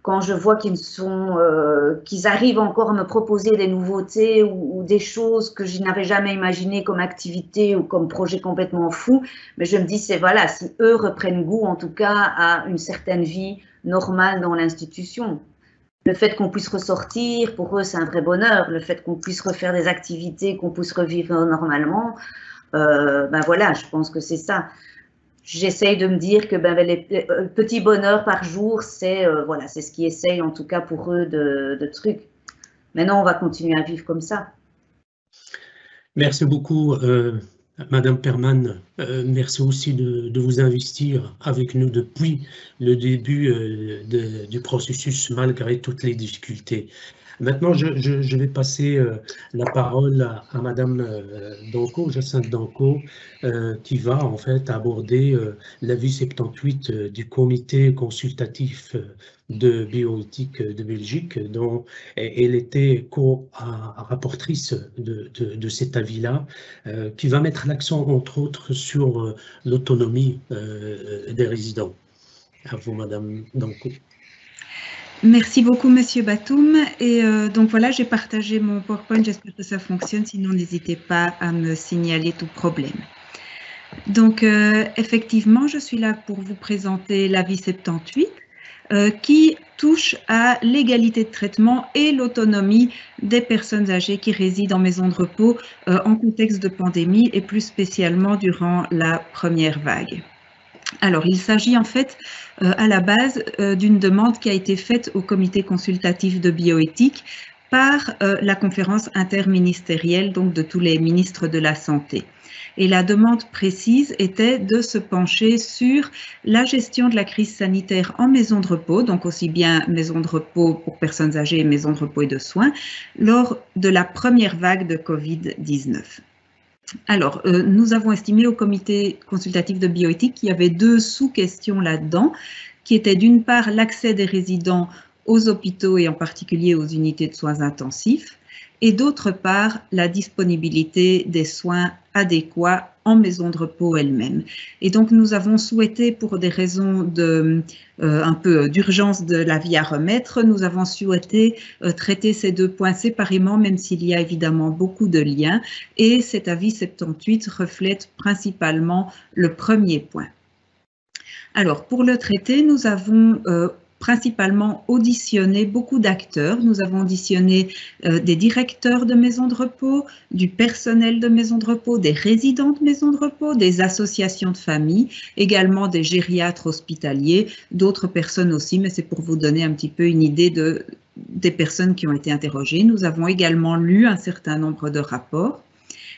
quand je vois qu'ils arrivent encore à me proposer des nouveautés ou des choses que je n'avais jamais imaginées comme activité ou comme projet complètement fou, mais je me dis, c'est voilà, si eux reprennent goût en tout cas à une certaine vie normale dans l'institution. Le fait qu'on puisse ressortir, pour eux, c'est un vrai bonheur. Le fait qu'on puisse refaire des activités, qu'on puisse revivre normalement, ben voilà, je pense que c'est ça. J'essaye de me dire que les petits bonheurs par jour, c'est voilà, c'est ce qui essaye en tout cas pour eux de trucs. Maintenant, on va continuer à vivre comme ça. Merci beaucoup, Madame Perman. Merci aussi de vous investir avec nous depuis le début du processus, malgré toutes les difficultés. Maintenant, je vais passer la parole à Madame Danco, Jacinthe Danco, qui va en fait aborder l'avis 78 du comité consultatif de bioéthique de Belgique, dont elle était co-rapportrice de cet avis-là, qui va mettre l'accent entre autres sur l'autonomie des résidents. À vous, Madame Danco. Merci beaucoup, Monsieur Batoum. Et donc voilà, j'ai partagé mon PowerPoint. J'espère que ça fonctionne. Sinon, n'hésitez pas à me signaler tout problème. Donc, effectivement, je suis là pour vous présenter l'avis 78 qui touche à l'égalité de traitement et l'autonomie des personnes âgées qui résident en maison de repos en contexte de pandémie et plus spécialement durant la première vague. Alors, il s'agit en fait à la base d'une demande qui a été faite au comité consultatif de bioéthique par la conférence interministérielle, donc de tous les ministres de la Santé. Et la demande précise était de se pencher sur la gestion de la crise sanitaire en maison de repos, donc aussi bien maison de repos pour personnes âgées, maison de repos et de soins, lors de la première vague de Covid-19. Alors, nous avons estimé au comité consultatif de bioéthique qu'il y avait deux sous-questions là-dedans, qui étaient d'une part l'accès des résidents aux hôpitaux et en particulier aux unités de soins intensifs, et d'autre part, la disponibilité des soins adéquats en maison de repos elle-même. Et donc, nous avons souhaité, pour des raisons un peu d'urgence de la vie à remettre, nous avons souhaité traiter ces deux points séparément, même s'il y a évidemment beaucoup de liens. Et cet avis 78 reflète principalement le premier point. Alors, pour le traiter, nous avons principalement auditionné beaucoup d'acteurs. Nous avons auditionné des directeurs de maisons de repos, du personnel de maisons de repos, des résidents de maisons de repos, des associations de famille, également des gériatres hospitaliers, d'autres personnes aussi, mais c'est pour vous donner un petit peu une idée des personnes qui ont été interrogées. Nous avons également lu un certain nombre de rapports.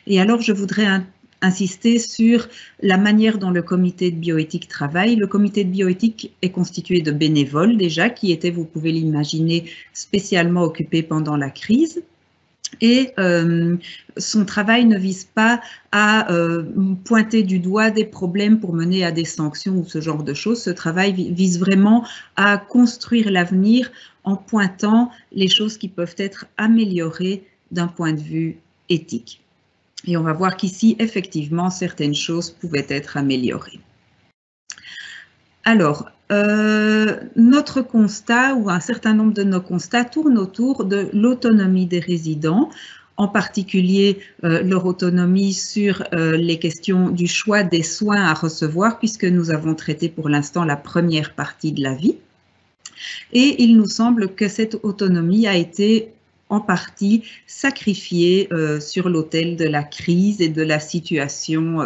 Et alors, je voudrais insister sur la manière dont le comité de bioéthique travaille. Le comité de bioéthique est constitué de bénévoles déjà, qui étaient, vous pouvez l'imaginer, spécialement occupés pendant la crise. Et son travail ne vise pas à pointer du doigt des problèmes pour mener à des sanctions ou ce genre de choses. Ce travail vise vraiment à construire l'avenir en pointant les choses qui peuvent être améliorées d'un point de vue éthique. Et on va voir qu'ici, effectivement, certaines choses pouvaient être améliorées. Alors, notre constat, ou un certain nombre de nos constats, tournent autour de l'autonomie des résidents, en particulier leur autonomie sur les questions du choix des soins à recevoir, puisque nous avons traité pour l'instant la première partie de la vie. Et il nous semble que cette autonomie a été en partie sacrifiée sur l'autel de la crise et de la situation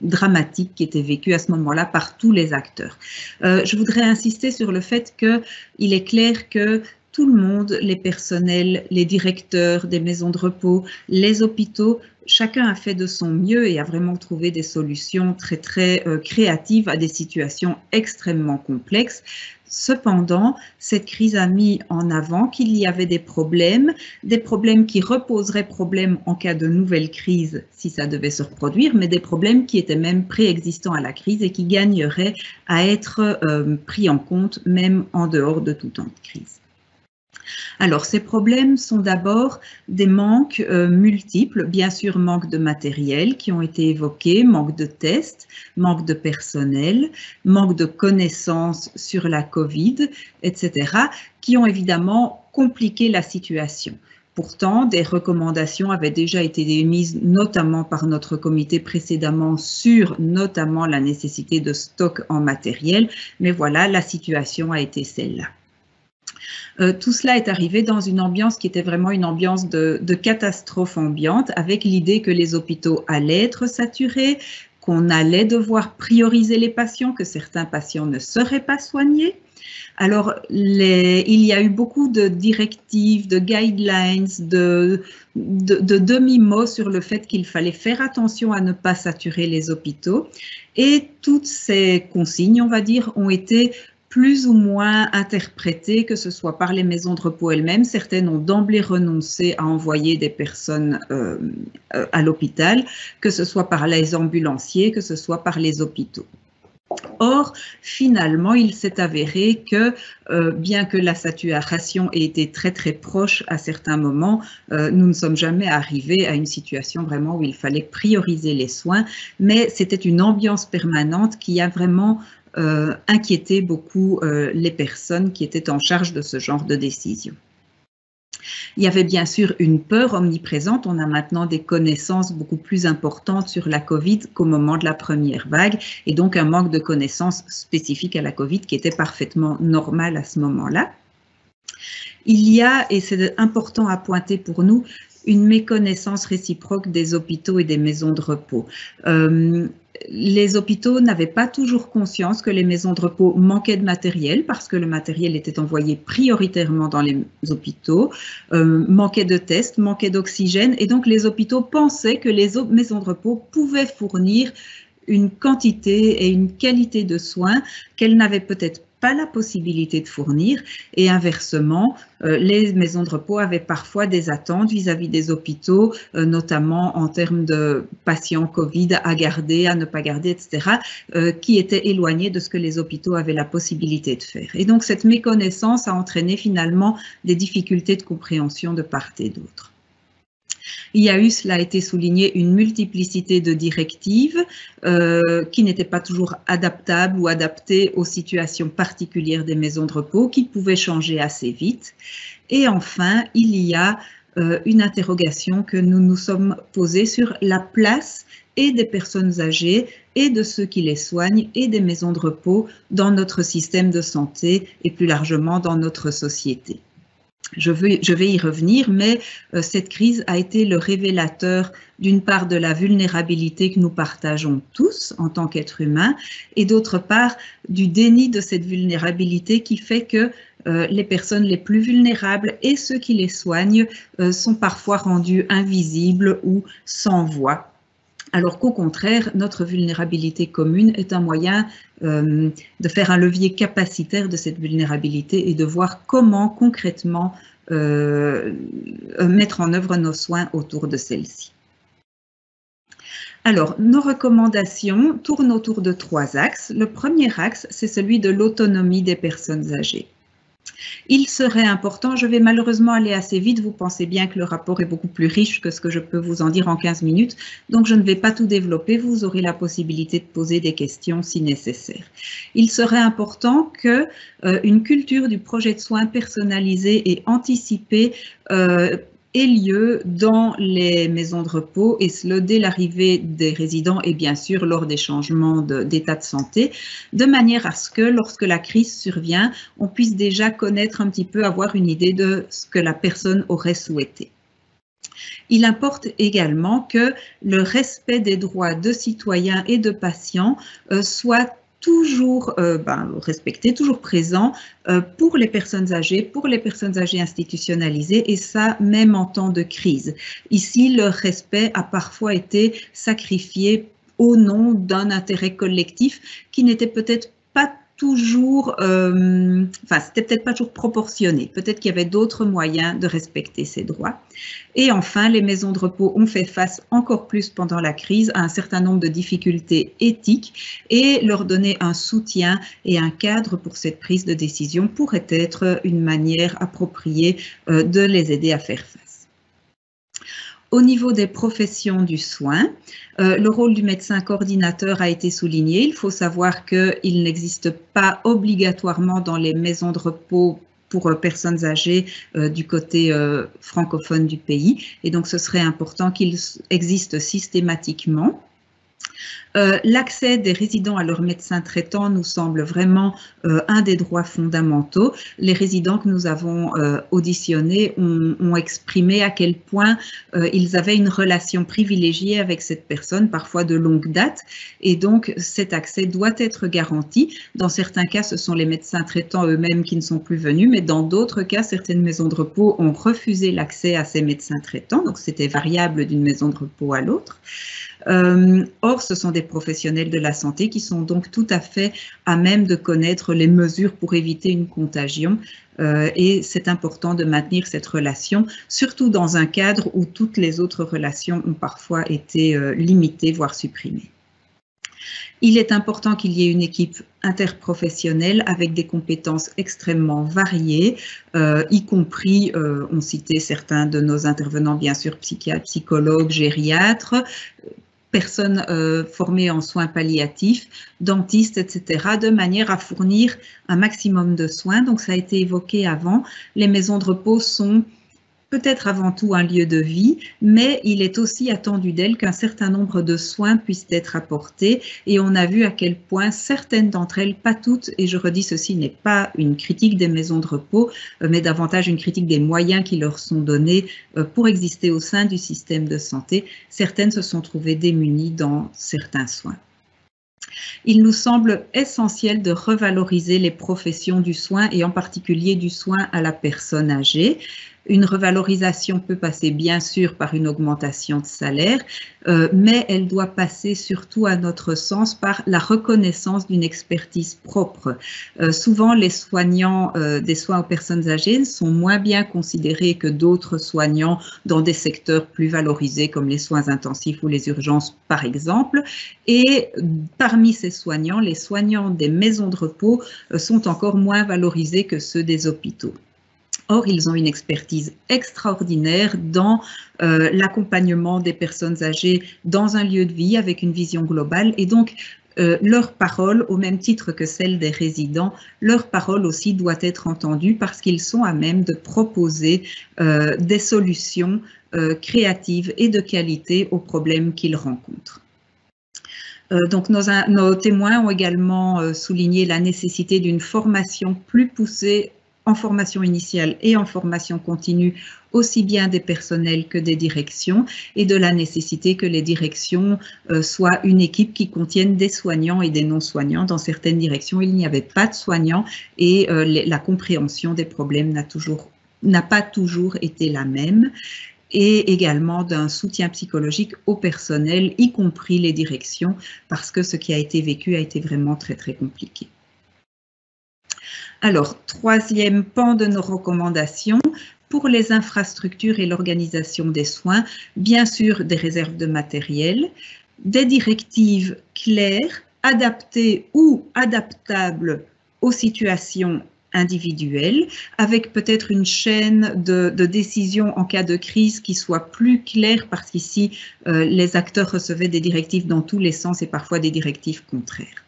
dramatique qui était vécue à ce moment-là par tous les acteurs. Je voudrais insister sur le fait qu'il est clair que tout le monde, les personnels, les directeurs des maisons de repos, les hôpitaux, chacun a fait de son mieux et a vraiment trouvé des solutions très créatives à des situations extrêmement complexes. Cependant, cette crise a mis en avant qu'il y avait des problèmes qui reposeraient problème en cas de nouvelle crise si ça devait se reproduire, mais des problèmes qui étaient même préexistants à la crise et qui gagneraient à être pris en compte même en dehors de tout temps de crise. Alors, ces problèmes sont d'abord des manques multiples, bien sûr manque de matériel qui ont été évoqués, manque de tests, manque de personnel, manque de connaissances sur la Covid, etc., qui ont évidemment compliqué la situation. Pourtant, des recommandations avaient déjà été émises, notamment par notre comité précédemment, sur notamment la nécessité de stock en matériel, mais voilà, la situation a été celle-là. Tout cela est arrivé dans une ambiance qui était vraiment une ambiance de catastrophe ambiante, avec l'idée que les hôpitaux allaient être saturés, qu'on allait devoir prioriser les patients, que certains patients ne seraient pas soignés. Alors, il y a eu beaucoup de directives, de guidelines, de demi-mots sur le fait qu'il fallait faire attention à ne pas saturer les hôpitaux. Et toutes ces consignes, on va dire, ont été plus ou moins interprétées, que ce soit par les maisons de repos elles-mêmes. Certaines ont d'emblée renoncé à envoyer des personnes à l'hôpital, que ce soit par les ambulanciers, que ce soit par les hôpitaux. Or, finalement, il s'est avéré que, bien que la saturation ait été très proche à certains moments, nous ne sommes jamais arrivés à une situation vraiment où il fallait prioriser les soins, mais c'était une ambiance permanente qui a vraiment inquiété beaucoup les personnes qui étaient en charge de ce genre de décision. Il y avait bien sûr une peur omniprésente. On a maintenant des connaissances beaucoup plus importantes sur la Covid qu'au moment de la première vague, et donc un manque de connaissances spécifiques à la Covid qui était parfaitement normal à ce moment-là. Il y a, et c'est important à pointer pour nous, une méconnaissance réciproque des hôpitaux et des maisons de repos. Les hôpitaux n'avaient pas toujours conscience que les maisons de repos manquaient de matériel parce que le matériel était envoyé prioritairement dans les hôpitaux, manquait de tests, manquait d'oxygène, et donc les hôpitaux pensaient que les maisons de repos pouvaient fournir une quantité et une qualité de soins qu'elles n'avaient peut-être pas la possibilité de fournir, et inversement, les maisons de repos avaient parfois des attentes vis-à-vis des hôpitaux, notamment en termes de patients Covid à garder, à ne pas garder, etc., qui étaient éloignés de ce que les hôpitaux avaient la possibilité de faire. Et donc cette méconnaissance a entraîné finalement des difficultés de compréhension de part et d'autre. Il y a eu, cela a été souligné, une multiplicité de directives qui n'étaient pas toujours adaptables ou adaptées aux situations particulières des maisons de repos, qui pouvaient changer assez vite. Et enfin, il y a une interrogation que nous nous sommes posée sur la place et des personnes âgées et de ceux qui les soignent et des maisons de repos dans notre système de santé et plus largement dans notre société. Je vais y revenir, mais cette crise a été le révélateur d'une part de la vulnérabilité que nous partageons tous en tant qu'êtres humains et d'autre part du déni de cette vulnérabilité qui fait que les personnes les plus vulnérables et ceux qui les soignent sont parfois rendus invisibles ou sans voix. Alors qu'au contraire, notre vulnérabilité commune est un moyen de faire un levier capacitaire de cette vulnérabilité et de voir comment concrètement mettre en œuvre nos soins autour de celle-ci. Alors, nos recommandations tournent autour de 3 axes. Le premier axe, c'est celui de l'autonomie des personnes âgées. Il serait important, je vais malheureusement aller assez vite, vous pensez bien que le rapport est beaucoup plus riche que ce que je peux vous en dire en 15 minutes, donc je ne vais pas tout développer, vous aurez la possibilité de poser des questions si nécessaire. Il serait important que une culture du projet de soins personnalisé et anticipé ait lieu dans les maisons de repos et cela dès l'arrivée des résidents et bien sûr lors des changements d'état de santé, de manière à ce que lorsque la crise survient, on puisse déjà connaître un petit peu, avoir une idée de ce que la personne aurait souhaité. Il importe également que le respect des droits de citoyens et de patients soit toujours respecté, toujours présent pour les personnes âgées institutionnalisées et ça même en temps de crise. Ici, le respect a parfois été sacrifié au nom d'un intérêt collectif qui n'était peut-être pas toujours, c'était peut-être pas toujours proportionné. Peut-être qu'il y avait d'autres moyens de respecter ces droits. Et enfin, les maisons de repos ont fait face encore plus pendant la crise à un certain nombre de difficultés éthiques et leur donner un soutien et un cadre pour cette prise de décision pourrait être une manière appropriée de les aider à faire face. Au niveau des professions du soin, le rôle du médecin coordinateur a été souligné. Il faut savoir qu'il n'existe pas obligatoirement dans les maisons de repos pour personnes âgées du côté francophone du pays. Et donc, ce serait important qu'il existe systématiquement. L'accès des résidents à leur médecin traitant nous semble vraiment un des droits fondamentaux. Les résidents que nous avons auditionnés ont exprimé à quel point ils avaient une relation privilégiée avec cette personne, parfois de longue date, et donc cet accès doit être garanti. Dans certains cas, ce sont les médecins traitants eux-mêmes qui ne sont plus venus, mais dans d'autres cas, certaines maisons de repos ont refusé l'accès à ces médecins traitants, donc c'était variable d'une maison de repos à l'autre. Or, ce sont des professionnels de la santé qui sont donc tout à fait à même de connaître les mesures pour éviter une contagion et c'est important de maintenir cette relation, surtout dans un cadre où toutes les autres relations ont parfois été limitées, voire supprimées. Il est important qu'il y ait une équipe interprofessionnelle avec des compétences extrêmement variées, y compris, on citait certains de nos intervenants, bien sûr, psychiatres, psychologues, gériatres, personnes formées en soins palliatifs, dentistes, etc., de manière à fournir un maximum de soins. Donc, ça a été évoqué avant, les maisons de repos sont peut-être avant tout un lieu de vie, mais il est aussi attendu d'elles qu'un certain nombre de soins puissent être apportés et on a vu à quel point certaines d'entre elles, pas toutes, et je redis ceci n'est pas une critique des maisons de repos, mais davantage une critique des moyens qui leur sont donnés pour exister au sein du système de santé, certaines se sont trouvées démunies dans certains soins. Il nous semble essentiel de revaloriser les professions du soin et en particulier du soin à la personne âgée. Une revalorisation peut passer bien sûr par une augmentation de salaire, mais elle doit passer surtout à notre sens par la reconnaissance d'une expertise propre. Souvent les soignants des soins aux personnes âgées sont moins bien considérés que d'autres soignants dans des secteurs plus valorisés comme les soins intensifs ou les urgences par exemple. Et parmi ces soignants, les soignants des maisons de repos sont encore moins valorisés que ceux des hôpitaux. Or, ils ont une expertise extraordinaire dans l'accompagnement des personnes âgées dans un lieu de vie avec une vision globale et donc leur parole, au même titre que celle des résidents, leur parole aussi doit être entendue parce qu'ils sont à même de proposer des solutions créatives et de qualité aux problèmes qu'ils rencontrent. Donc nos témoins ont également souligné la nécessité d'une formation plus poussée en formation initiale et en formation continue, aussi bien des personnels que des directions, et de la nécessité que les directions soient une équipe qui contienne des soignants et des non-soignants. Dans certaines directions, il n'y avait pas de soignants et la compréhension des problèmes n'a pas toujours été la même, et également d'un soutien psychologique au personnel, y compris les directions, parce que ce qui a été vécu a été vraiment très, très compliqué. Alors, troisième pan de nos recommandations, pour les infrastructures et l'organisation des soins, bien sûr des réserves de matériel, des directives claires, adaptées ou adaptables aux situations individuelles, avec peut-être une chaîne de décision en cas de crise qui soit plus claire, parce qu'ici, les acteurs recevaient des directives dans tous les sens et parfois des directives contraires.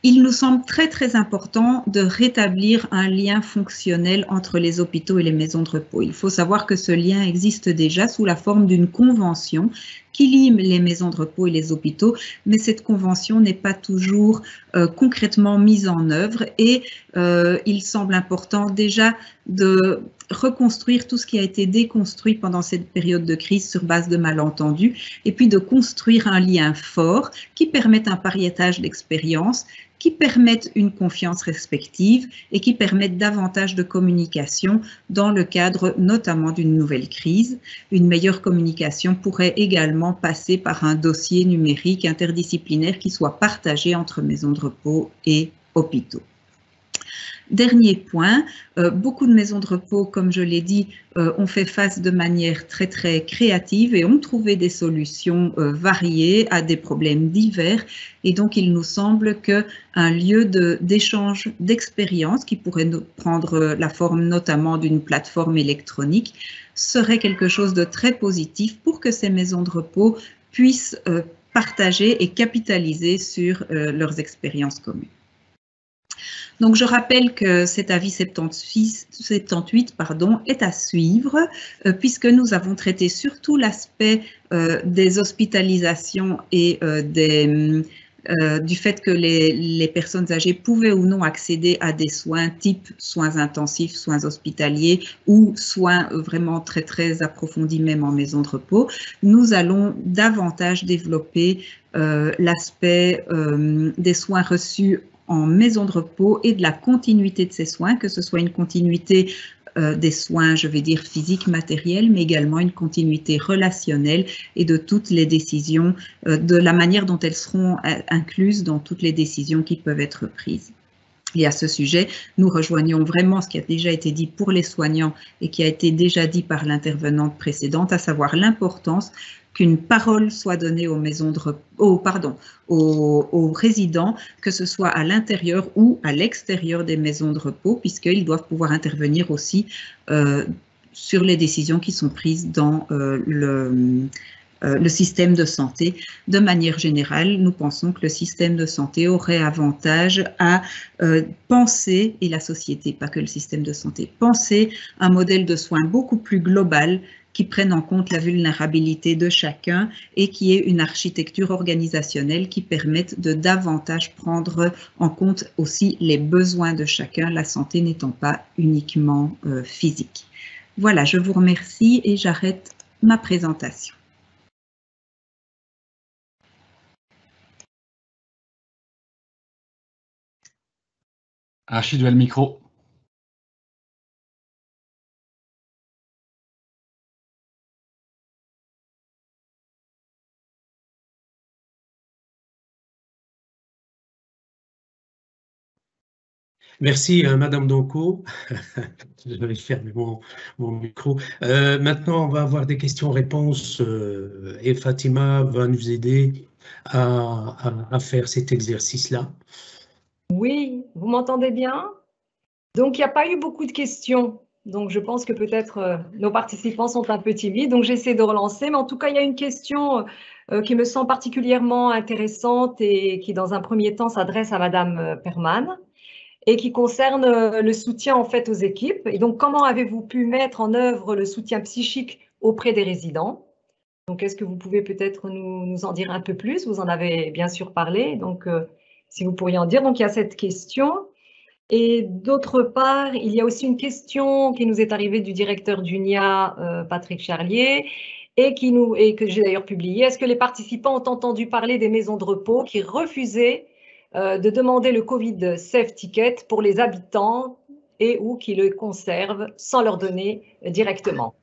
Il nous semble très très important de rétablir un lien fonctionnel entre les hôpitaux et les maisons de repos. Il faut savoir que ce lien existe déjà sous la forme d'une convention qui lie les maisons de repos et les hôpitaux, mais cette convention n'est pas toujours concrètement mise en œuvre et il semble important déjà de reconstruire tout ce qui a été déconstruit pendant cette période de crise sur base de malentendus et puis de construire un lien fort qui permette un pariétage d'expériences, qui permettent une confiance respective et qui permettent davantage de communication dans le cadre notamment d'une nouvelle crise. Une meilleure communication pourrait également passer par un dossier numérique interdisciplinaire qui soit partagé entre maisons de repos et hôpitaux. Dernier point, beaucoup de maisons de repos, comme je l'ai dit, ont fait face de manière très très créative et ont trouvé des solutions variées à des problèmes divers. Et donc, il nous semble qu'un lieu d'échange d'expériences qui pourrait prendre la forme notamment d'une plateforme électronique serait quelque chose de très positif pour que ces maisons de repos puissent partager et capitaliser sur leurs expériences communes. Donc, je rappelle que cet avis 78 est à suivre puisque nous avons traité surtout l'aspect des hospitalisations et du fait que les personnes âgées pouvaient ou non accéder à des soins type soins intensifs, soins hospitaliers ou soins vraiment très très approfondis même en maison de repos. Nous allons davantage développer l'aspect des soins reçus en maison de repos et de la continuité de ces soins, que ce soit une continuité des soins, je vais dire, physiques, matériels, mais également une continuité relationnelle et de toutes les décisions, de la manière dont elles seront incluses dans toutes les décisions qui peuvent être prises. Et à ce sujet, nous rejoignons vraiment ce qui a déjà été dit pour les soignants et qui a été déjà dit par l'intervenante précédente, à savoir l'importance qu'une parole soit donnée aux maisons de repos, aux résidents, que ce soit à l'intérieur ou à l'extérieur des maisons de repos, puisqu'ils doivent pouvoir intervenir aussi sur les décisions qui sont prises dans le système de santé. De manière générale, nous pensons que le système de santé aurait avantage à penser, et la société, pas que le système de santé, penser un modèle de soins beaucoup plus global qui prenne en compte la vulnérabilité de chacun et qui ait une architecture organisationnelle qui permette de davantage prendre en compte aussi les besoins de chacun, la santé n'étant pas uniquement physique. Voilà, je vous remercie et j'arrête ma présentation. Rachid, le micro. Merci, Madame Donco. Je vais fermer mon micro. Maintenant, on va avoir des questions-réponses et Fatima va nous aider à faire cet exercice-là. Oui, vous m'entendez bien? Donc, il n'y a pas eu beaucoup de questions. Donc, je pense que peut-être nos participants sont un peu timides. Donc, j'essaie de relancer. Mais en tout cas, il y a une question qui me semble particulièrement intéressante et qui, dans un premier temps, s'adresse à Madame Perman et qui concerne le soutien en fait aux équipes. Et donc, comment avez-vous pu mettre en œuvre le soutien psychique auprès des résidents? Donc, est-ce que vous pouvez peut-être nous en dire un peu plus? Vous en avez bien sûr parlé. Donc, si vous pourriez en dire. Donc, il y a cette question. Et d'autre part, il y a aussi une question qui nous est arrivée du directeur d'UNIA, Patrick Charlier, et que j'ai d'ailleurs publiée. Est-ce que les participants ont entendu parler des maisons de repos qui refusaient de demander le Covid Safe Ticket pour les habitants et ou qui le conservent sans leur donner directement?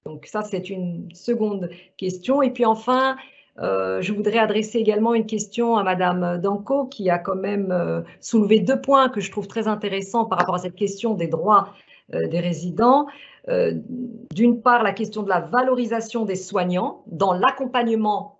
Donc ça, c'est une seconde question. Et puis enfin, je voudrais adresser également une question à Madame Danco qui a quand même soulevé 2 points que je trouve très intéressants par rapport à cette question des droits des résidents. D'une part, la question de la valorisation des soignants dans l'accompagnement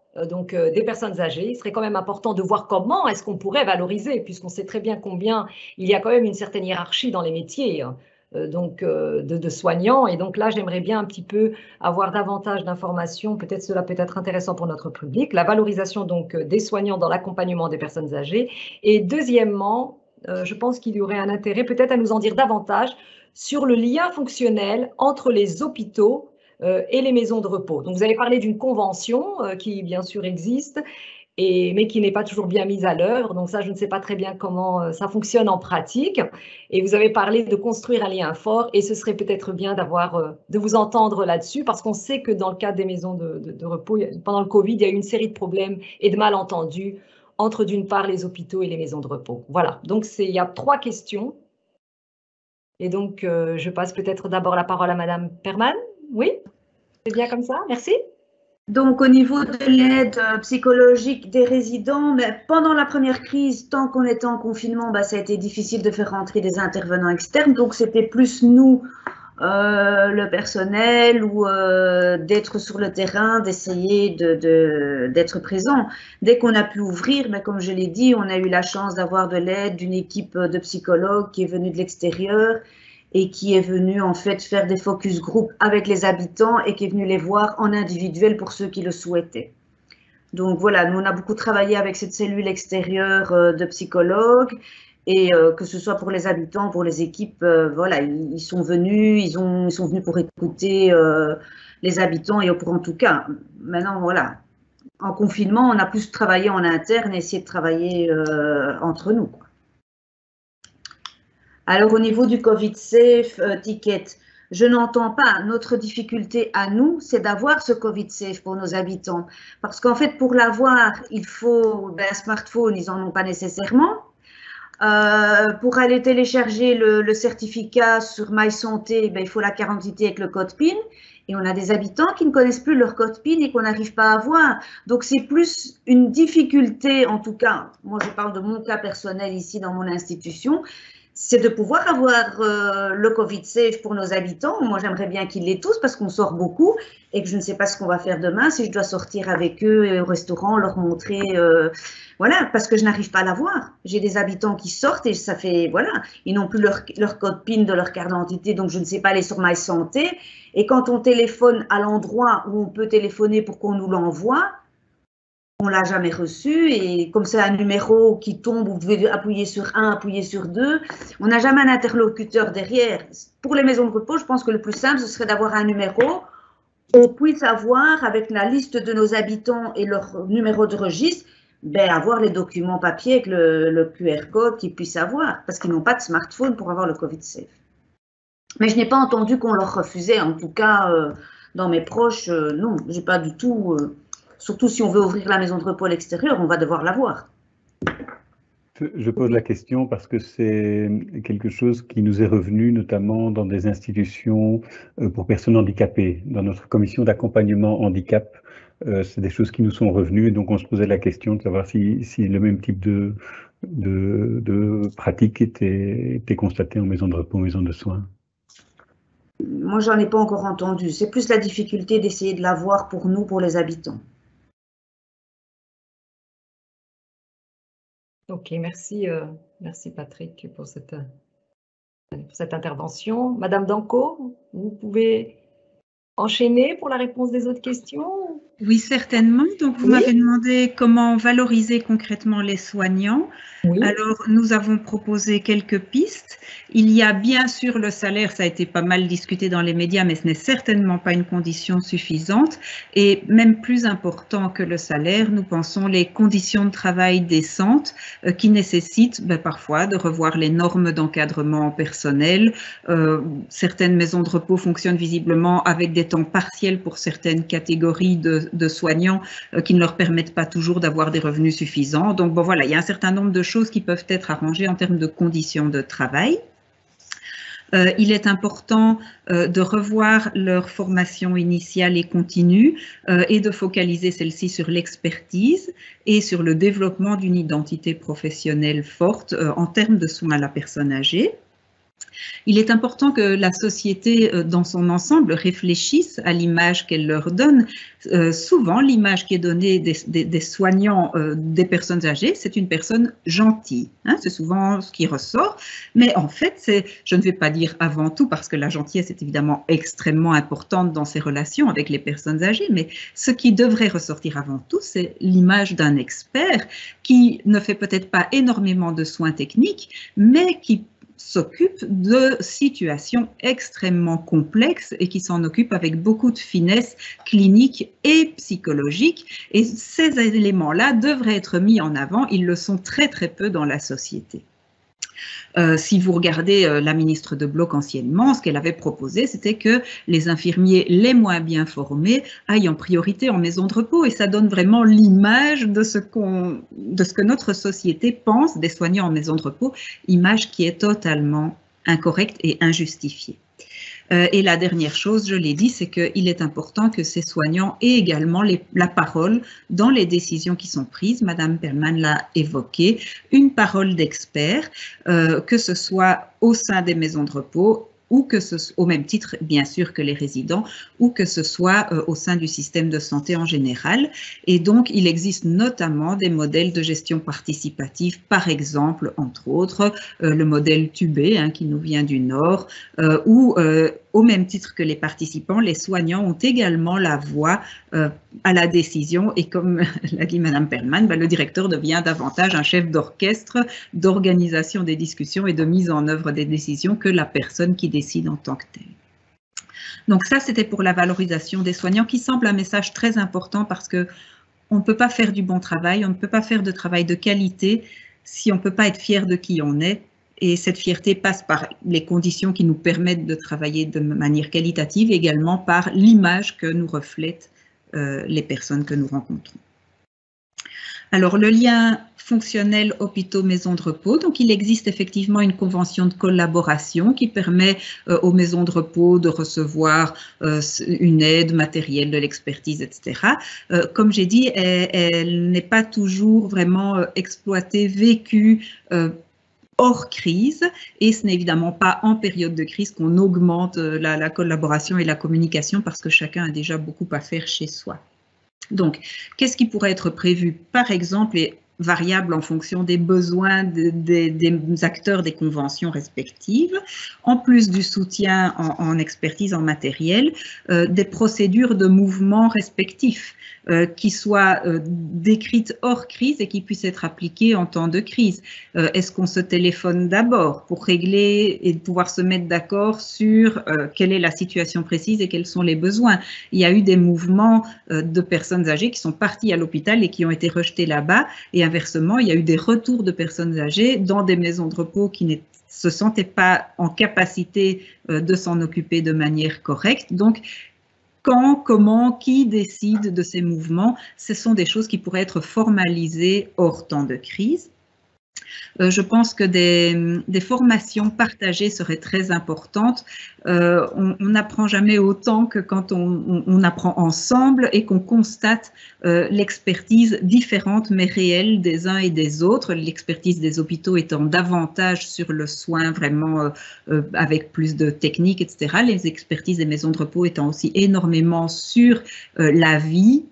des personnes âgées. Il serait quand même important de voir comment est-ce qu'on pourrait valoriser, puisqu'on sait très bien combien il y a quand même une certaine hiérarchie dans les métiers de soignants. Et donc là, j'aimerais bien un petit peu avoir davantage d'informations. Peut-être cela peut être intéressant pour notre public. La valorisation donc des soignants dans l'accompagnement des personnes âgées. Et deuxièmement, je pense qu'il y aurait un intérêt peut-être à nous en dire davantage sur le lien fonctionnel entre les hôpitaux et les maisons de repos. Donc, vous avez parlé d'une convention qui, bien sûr, existe, mais qui n'est pas toujours bien mise à l'œuvre. Donc ça, je ne sais pas très bien comment ça fonctionne en pratique. Et vous avez parlé de construire un lien fort, et ce serait peut-être bien de vous entendre là-dessus, parce qu'on sait que dans le cadre des maisons de repos, pendant le Covid, il y a eu une série de problèmes et de malentendus entre, d'une part, les hôpitaux et les maisons de repos. Voilà, donc il y a 3 questions. Et donc, je passe peut-être d'abord la parole à Madame Perman. Oui, c'est bien comme ça, merci. Donc, au niveau de l'aide psychologique des résidents, mais pendant la première crise, tant qu'on était en confinement, ça a été difficile de faire rentrer des intervenants externes. Donc, c'était plus nous, le personnel, ou d'être sur le terrain, d'essayer d'être présent. Dès qu'on a pu ouvrir, comme je l'ai dit, on a eu la chance d'avoir de l'aide d'une équipe de psychologues qui est venue de l'extérieur et qui est venu en fait faire des focus group avec les habitants et qui est venu les voir en individuel pour ceux qui le souhaitaient. Donc voilà, nous on a beaucoup travaillé avec cette cellule extérieure de psychologues, et que ce soit pour les habitants, pour les équipes, voilà, ils sont venus, ils sont venus pour écouter les habitants, et pour en tout cas, maintenant voilà, en confinement, on a plus travaillé en interne et essayé de travailler entre nous. Alors, au niveau du Covid Safe Ticket, je n'entends pas. Notre difficulté à nous, c'est d'avoir ce Covid Safe pour nos habitants. Parce qu'en fait, pour l'avoir, il faut un smartphone, ils n'en ont pas nécessairement. Pour aller télécharger le certificat sur MySanté, il faut la carte d'identité avec le code PIN. Et on a des habitants qui ne connaissent plus leur code PIN et qu'on n'arrive pas à avoir. Donc, c'est plus une difficulté, en tout cas, moi je parle de mon cas personnel ici dans mon institution, c'est de pouvoir avoir le Covid Safe pour nos habitants. Moi, j'aimerais bien qu'ils l'aient tous parce qu'on sort beaucoup et que je ne sais pas ce qu'on va faire demain si je dois sortir avec eux au restaurant, leur montrer, voilà, parce que je n'arrive pas à l'avoir. J'ai des habitants qui sortent et ça fait, voilà, ils n'ont plus leur code PIN de leur carte d'identité, donc je ne sais pas aller sur MySanté. Et quand on téléphone à l'endroit où on peut téléphoner pour qu'on nous l'envoie, on ne l'a jamais reçu, et comme c'est un numéro qui tombe, vous devez appuyer sur 1, appuyer sur 2, on n'a jamais un interlocuteur derrière. Pour les maisons de repos, je pense que le plus simple, ce serait d'avoir un numéro, on puisse avoir avec la liste de nos habitants et leur numéro de registre, avoir les documents papier avec le QR code qu'ils puissent avoir, parce qu'ils n'ont pas de smartphone pour avoir le Covid Safe. Mais je n'ai pas entendu qu'on leur refusait, en tout cas, dans mes proches, non, j'ai pas du tout... Surtout si on veut ouvrir la maison de repos à l'extérieur, on va devoir l'avoir. Je pose la question parce que c'est quelque chose qui nous est revenu notamment dans des institutions pour personnes handicapées. Dans notre commission d'accompagnement handicap, c'est des choses qui nous sont revenues, et donc on se posait la question de savoir si le même type de pratique était constaté en maison de repos, maison de soins. Moi, j'en ai pas encore entendu. C'est plus la difficulté d'essayer de l'avoir pour nous, pour les habitants. Ok, merci Patrick pour cette cette intervention. Madame Danco, vous pouvez enchaîner pour la réponse des autres questions? Oui, certainement. Donc, vous m'avez demandé comment valoriser concrètement les soignants. Oui. Alors, nous avons proposé quelques pistes. Il y a bien sûr le salaire, ça a été pas mal discuté dans les médias, mais ce n'est certainement pas une condition suffisante. Et même plus important que le salaire, nous pensons les conditions de travail décentes qui nécessitent parfois de revoir les normes d'encadrement personnel. Certaines maisons de repos fonctionnent visiblement avec des temps partiels pour certaines catégories de soignants qui ne leur permettent pas toujours d'avoir des revenus suffisants. Donc, bon, voilà, il y a un certain nombre de choses qui peuvent être arrangées en termes de conditions de travail. Il est important de revoir leur formation initiale et continue et de focaliser celle-ci sur l'expertise et sur le développement d'une identité professionnelle forte en termes de soins à la personne âgée. Il est important que la société dans son ensemble réfléchisse à l'image qu'elle leur donne. Souvent, l'image qui est donnée des soignants des personnes âgées, c'est une personne gentille. Hein, c'est souvent ce qui ressort. Mais en fait, je ne vais pas dire avant tout, parce que la gentillesse est évidemment extrêmement importante dans ces relations avec les personnes âgées, mais ce qui devrait ressortir avant tout, c'est l'image d'un expert qui ne fait peut-être pas énormément de soins techniques, mais qui s'occupe de situations extrêmement complexes et qui s'en occupe avec beaucoup de finesse clinique et psychologique. Et ces éléments-là devraient être mis en avant. Ils le sont très très peu dans la société. Si vous regardez la ministre de Blok anciennement, ce qu'elle avait proposé, c'était que les infirmiers les moins bien formés aillent en priorité en maison de repos. Et ça donne vraiment l'image de ce que notre société pense des soignants en maison de repos, image qui est totalement incorrecte et injustifiée. Et la dernière chose, je l'ai dit, c'est qu'il est important que ces soignants aient également la parole dans les décisions qui sont prises. Madame Perlman l'a évoqué, une parole d'expert, que ce soit au sein des maisons de repos, ou que au même titre, bien sûr, que les résidents, ou que ce soit au sein du système de santé en général. Et donc, il existe notamment des modèles de gestion participative, par exemple, entre autres, le modèle Tubé, hein, qui nous vient du Nord, où, au même titre que les participants, les soignants ont également la voix à la décision. Et comme l'a dit Madame Perlman, le directeur devient davantage un chef d'orchestre d'organisation des discussions et de mise en œuvre des décisions que la personne qui décide en tant que telle. Donc ça, c'était pour la valorisation des soignants, qui semble un message très important parce que on ne peut pas faire du bon travail, on ne peut pas faire de travail de qualité si on ne peut pas être fier de qui on est. Et cette fierté passe par les conditions qui nous permettent de travailler de manière qualitative, également par l'image que nous reflètent les personnes que nous rencontrons. Alors, le lien fonctionnel hôpitaux-maisons de repos, donc il existe effectivement une convention de collaboration qui permet aux maisons de repos de recevoir une aide matérielle, de l'expertise, etc. Comme j'ai dit, elle n'est pas toujours vraiment exploitée, vécue hors crise, et ce n'est évidemment pas en période de crise qu'on augmente la collaboration et la communication parce que chacun a déjà beaucoup à faire chez soi. Donc, qu'est-ce qui pourrait être prévu, par exemple, et variable en fonction des besoins des acteurs des conventions respectives, en plus du soutien en expertise, en matériel, des procédures de mouvement respectifs qui soient décrites hors crise et qui puissent être appliquées en temps de crise. Est-ce qu'on se téléphone d'abord pour régler et pouvoir se mettre d'accord sur quelle est la situation précise et quels sont les besoins? Il y a eu des mouvements de personnes âgées qui sont parties à l'hôpital et qui ont été rejetées là-bas, et inversement, il y a eu des retours de personnes âgées dans des maisons de repos qui ne se sentaient pas en capacité de s'en occuper de manière correcte. Donc, quand, comment, qui décide de ces mouvements? Ce sont des choses qui pourraient être formalisées hors temps de crise. Je pense que des formations partagées seraient très importantes. On n'apprend jamais autant que quand on apprend ensemble et qu'on constate l'expertise différente mais réelle des uns et des autres. L'expertise des hôpitaux étant davantage sur le soin vraiment avec plus de techniques, etc. Les expertises des maisons de repos étant aussi énormément sur la vie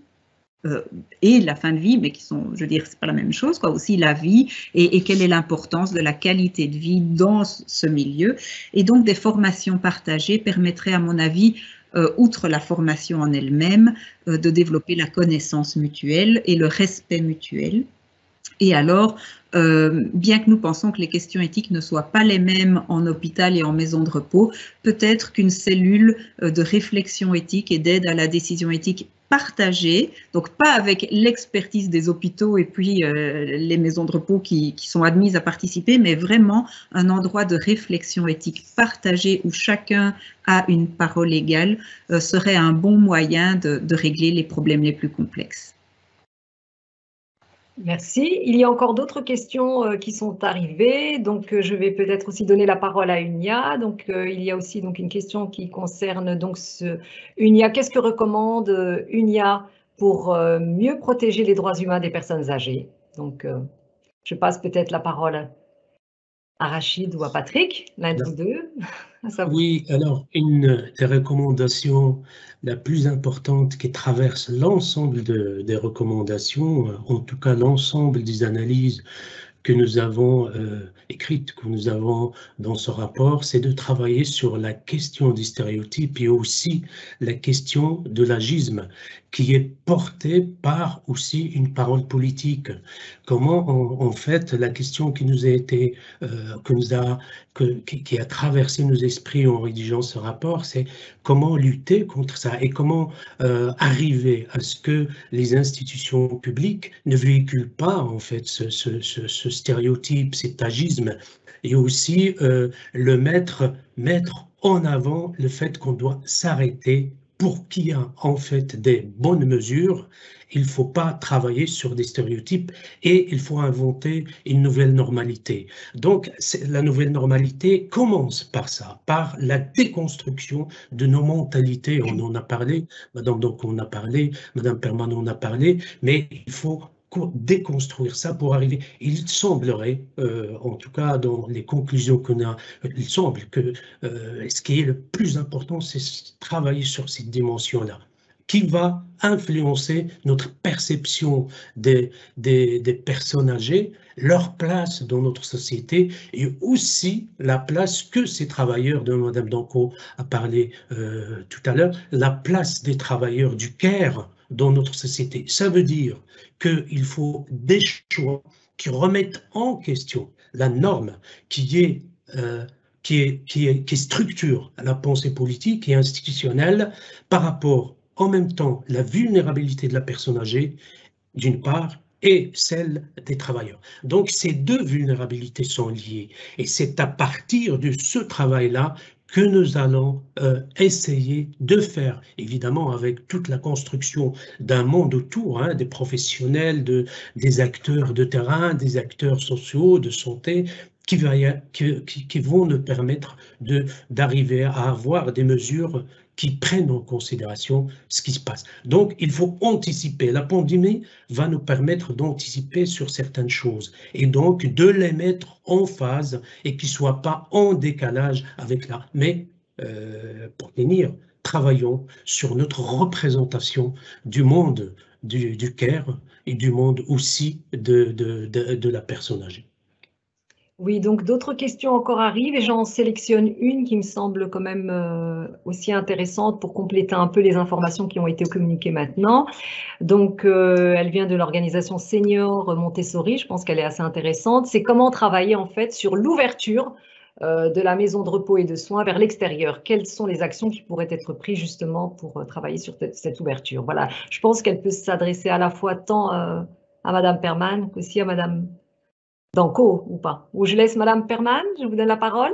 et la fin de vie, mais qui sont, je veux dire, c'est pas la même chose, quoi, aussi la vie et quelle est l'importance de la qualité de vie dans ce milieu. Et donc, des formations partagées permettraient, à mon avis, outre la formation en elle-même, de développer la connaissance mutuelle et le respect mutuel. Et alors, bien que nous pensons que les questions éthiques ne soient pas les mêmes en hôpital et en maison de repos, peut-être qu'une cellule de réflexion éthique et d'aide à la décision éthique partagée, donc pas avec l'expertise des hôpitaux et puis les maisons de repos qui sont admises à participer, mais vraiment un endroit de réflexion éthique partagée où chacun a une parole égale, serait un bon moyen de régler les problèmes les plus complexes. Merci. Il y a encore d'autres questions qui sont arrivées. Donc, je vais peut-être aussi donner la parole à Unia. Donc, il y a aussi donc une question qui concerne donc Unia. Qu'est-ce que recommande Unia pour mieux protéger les droits humains des personnes âgées? Donc, je passe peut-être la parole à Rachid ou à Patrick, l'un de vous deux. Oui, alors une des recommandations la plus importante qui traverse l'ensemble des recommandations, en tout cas l'ensemble des analyses que nous avons écrites, que nous avons dans ce rapport, c'est de travailler sur la question des stéréotypes et aussi la question de l'agisme qui est portée par aussi une parole politique. Comment en fait la question qui nous a été, qui a traversé nos esprits en rédigeant ce rapport, c'est comment lutter contre ça et comment arriver à ce que les institutions publiques ne véhiculent pas en fait ce stéréotype, cet agisme, et aussi le mettre en avant le fait qu'on doit s'arrêter pour qu'il y ait en fait des bonnes mesures. Il ne faut pas travailler sur des stéréotypes et il faut inventer une nouvelle normalité. Donc, la nouvelle normalité commence par ça, par la déconstruction de nos mentalités. On en a parlé, Madame Perman en a parlé, mais il faut déconstruire ça pour arriver. Il semblerait, en tout cas dans les conclusions qu'on a, il semble que ce qui est le plus important, c'est travailler sur cette dimension-là, qui va influencer notre perception des personnes âgées, leur place dans notre société et aussi la place que ces travailleurs, dont Madame Danco a parlé tout à l'heure, la place des travailleurs du care dans notre société. Ça veut dire qu'il faut des choix qui remettent en question la norme qui structure la pensée politique et institutionnelle par rapport en même temps la vulnérabilité de la personne âgée, d'une part, et celle des travailleurs. Donc ces deux vulnérabilités sont liées et c'est à partir de ce travail-là que nous allons essayer de faire, évidemment avec toute la construction d'un monde autour, hein, des professionnels, des acteurs de terrain, des acteurs sociaux, de santé, qui vont nous permettre d'arriver à avoir des mesures qui prennent en considération ce qui se passe. Donc, il faut anticiper. La pandémie va nous permettre d'anticiper sur certaines choses et donc de les mettre en phase et qu'ils ne soient pas en décalage avec là. Mais pour finir, travaillons sur notre représentation du monde du care et du monde aussi de la personne âgée. Oui, donc d'autres questions encore arrivent et j'en sélectionne une qui me semble quand même aussi intéressante pour compléter un peu les informations qui ont été communiquées maintenant. Donc, elle vient de l'organisation Senior Montessori, je pense qu'elle est assez intéressante. C'est comment travailler en fait sur l'ouverture de la maison de repos et de soins vers l'extérieur. Quelles sont les actions qui pourraient être prises justement pour travailler sur cette ouverture? Voilà, je pense qu'elle peut s'adresser à la fois tant à Madame Perman qu'aussi à Madame Danco ou pas? Ou je laisse Madame Perman, je vous donne la parole.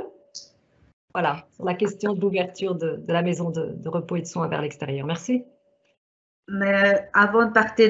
Voilà, sur la question de l'ouverture de la maison de repos et de soins vers l'extérieur. Merci. Mais avant de partir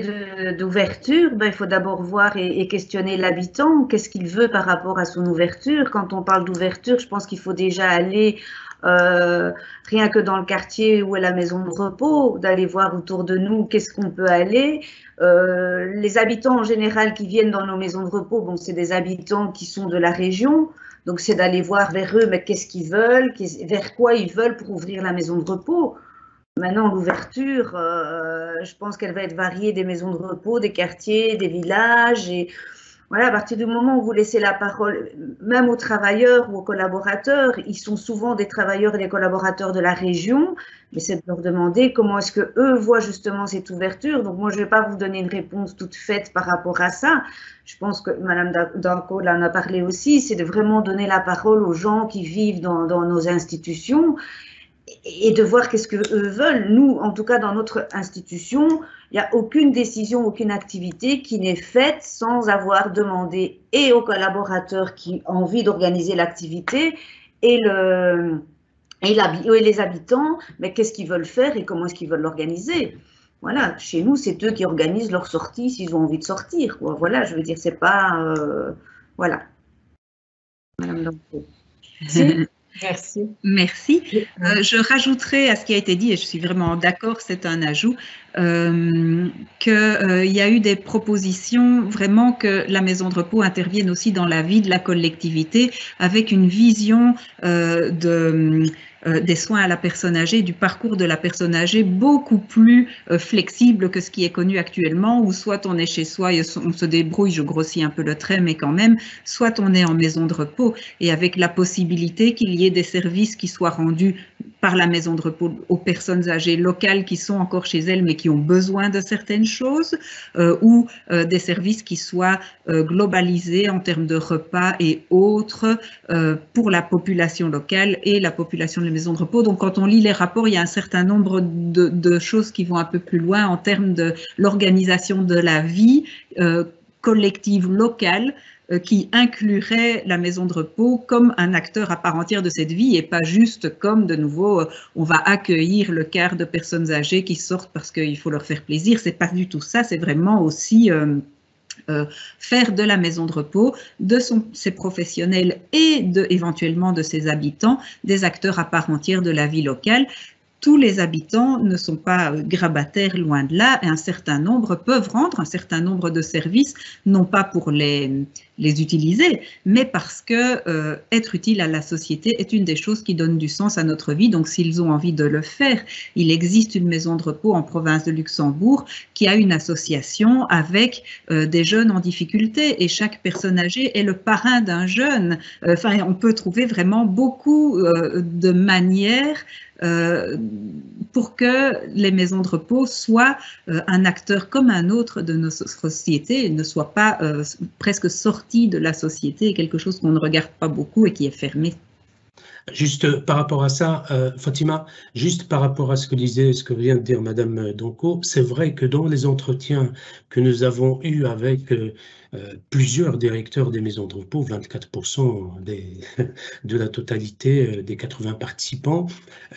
d'ouverture, il faut d'abord voir et questionner l'habitant. Qu'est-ce qu'il veut par rapport à son ouverture? Quand on parle d'ouverture, je pense qu'il faut déjà aller rien que dans le quartier où est la maison de repos, d'aller voir autour de nous qu'est-ce qu'on peut aller. Les habitants en général qui viennent dans nos maisons de repos, bon, c'est des habitants qui sont de la région, donc c'est d'aller voir vers eux, mais qu'est-ce qu'ils veulent, vers quoi ils veulent pour ouvrir la maison de repos. Maintenant, l'ouverture, je pense qu'elle va être variée des maisons de repos, des quartiers, des villages. Et voilà, à partir du moment où vous laissez la parole, même aux travailleurs ou aux collaborateurs, ils sont souvent des travailleurs et des collaborateurs de la région, mais c'est de leur demander comment est-ce qu'eux voient justement cette ouverture. Donc moi, je ne vais pas vous donner une réponse toute faite par rapport à ça. Je pense que Madame Danko en a parlé aussi, c'est de vraiment donner la parole aux gens qui vivent dans nos institutions et de voir qu'est-ce qu'eux veulent. Nous, en tout cas, dans notre institution, il n'y a aucune décision, aucune activité qui n'est faite sans avoir demandé et aux collaborateurs qui ont envie d'organiser l'activité et les habitants, mais qu'est-ce qu'ils veulent faire et comment est-ce qu'ils veulent l'organiser. Voilà, chez nous, c'est eux qui organisent leur sortie s'ils ont envie de sortir, quoi. Voilà, je veux dire, c'est pas... voilà. Madame Danko. Merci. Merci. Je rajouterai à ce qui a été dit, et je suis vraiment d'accord, c'est un ajout, qu'il y a eu des propositions vraiment que la maison de repos intervienne aussi dans la vie de la collectivité avec une vision des soins à la personne âgée, du parcours de la personne âgée beaucoup plus flexible que ce qui est connu actuellement, où soit on est chez soi et on se débrouille, je grossis un peu le trait, mais quand même, soit on est en maison de repos et avec la possibilité qu'il y ait des services qui soient rendus par la maison de repos aux personnes âgées locales qui sont encore chez elles mais qui ont besoin de certaines choses ou des services qui soient globalisés en termes de repas et autres pour la population locale et la population de maisons de repos. Donc, quand on lit les rapports, il y a un certain nombre de choses qui vont un peu plus loin en termes de l'organisation de la vie collective locale qui inclurait la maison de repos comme un acteur à part entière de cette vie et pas juste comme, de nouveau, on va accueillir le quart de personnes âgées qui sortent parce qu'il faut leur faire plaisir. C'est pas du tout ça, c'est vraiment aussi faire de la maison de repos, de ses professionnels et éventuellement de ses habitants, des acteurs à part entière de la vie locale. Tous les habitants ne sont pas grabataires, loin de là, et un certain nombre peuvent rendre un certain nombre de services, non pas pour les utiliser, mais parce que être utile à la société est une des choses qui donne du sens à notre vie. Donc, s'ils ont envie de le faire, il existe une maison de repos en province de Luxembourg qui a une association avec des jeunes en difficulté, et chaque personne âgée est le parrain d'un jeune. Enfin, on peut trouver vraiment beaucoup de manières pour que les maisons de repos soient un acteur comme un autre de notre société et ne soient pas presque sortis de la société, quelque chose qu'on ne regarde pas beaucoup et qui est fermé. Juste par rapport à ça, Fatima, juste par rapport à ce que vient de dire Madame Danko, c'est vrai que dans les entretiens que nous avons eus avec plusieurs directeurs des maisons de repos, 24% de la totalité des 80 participants,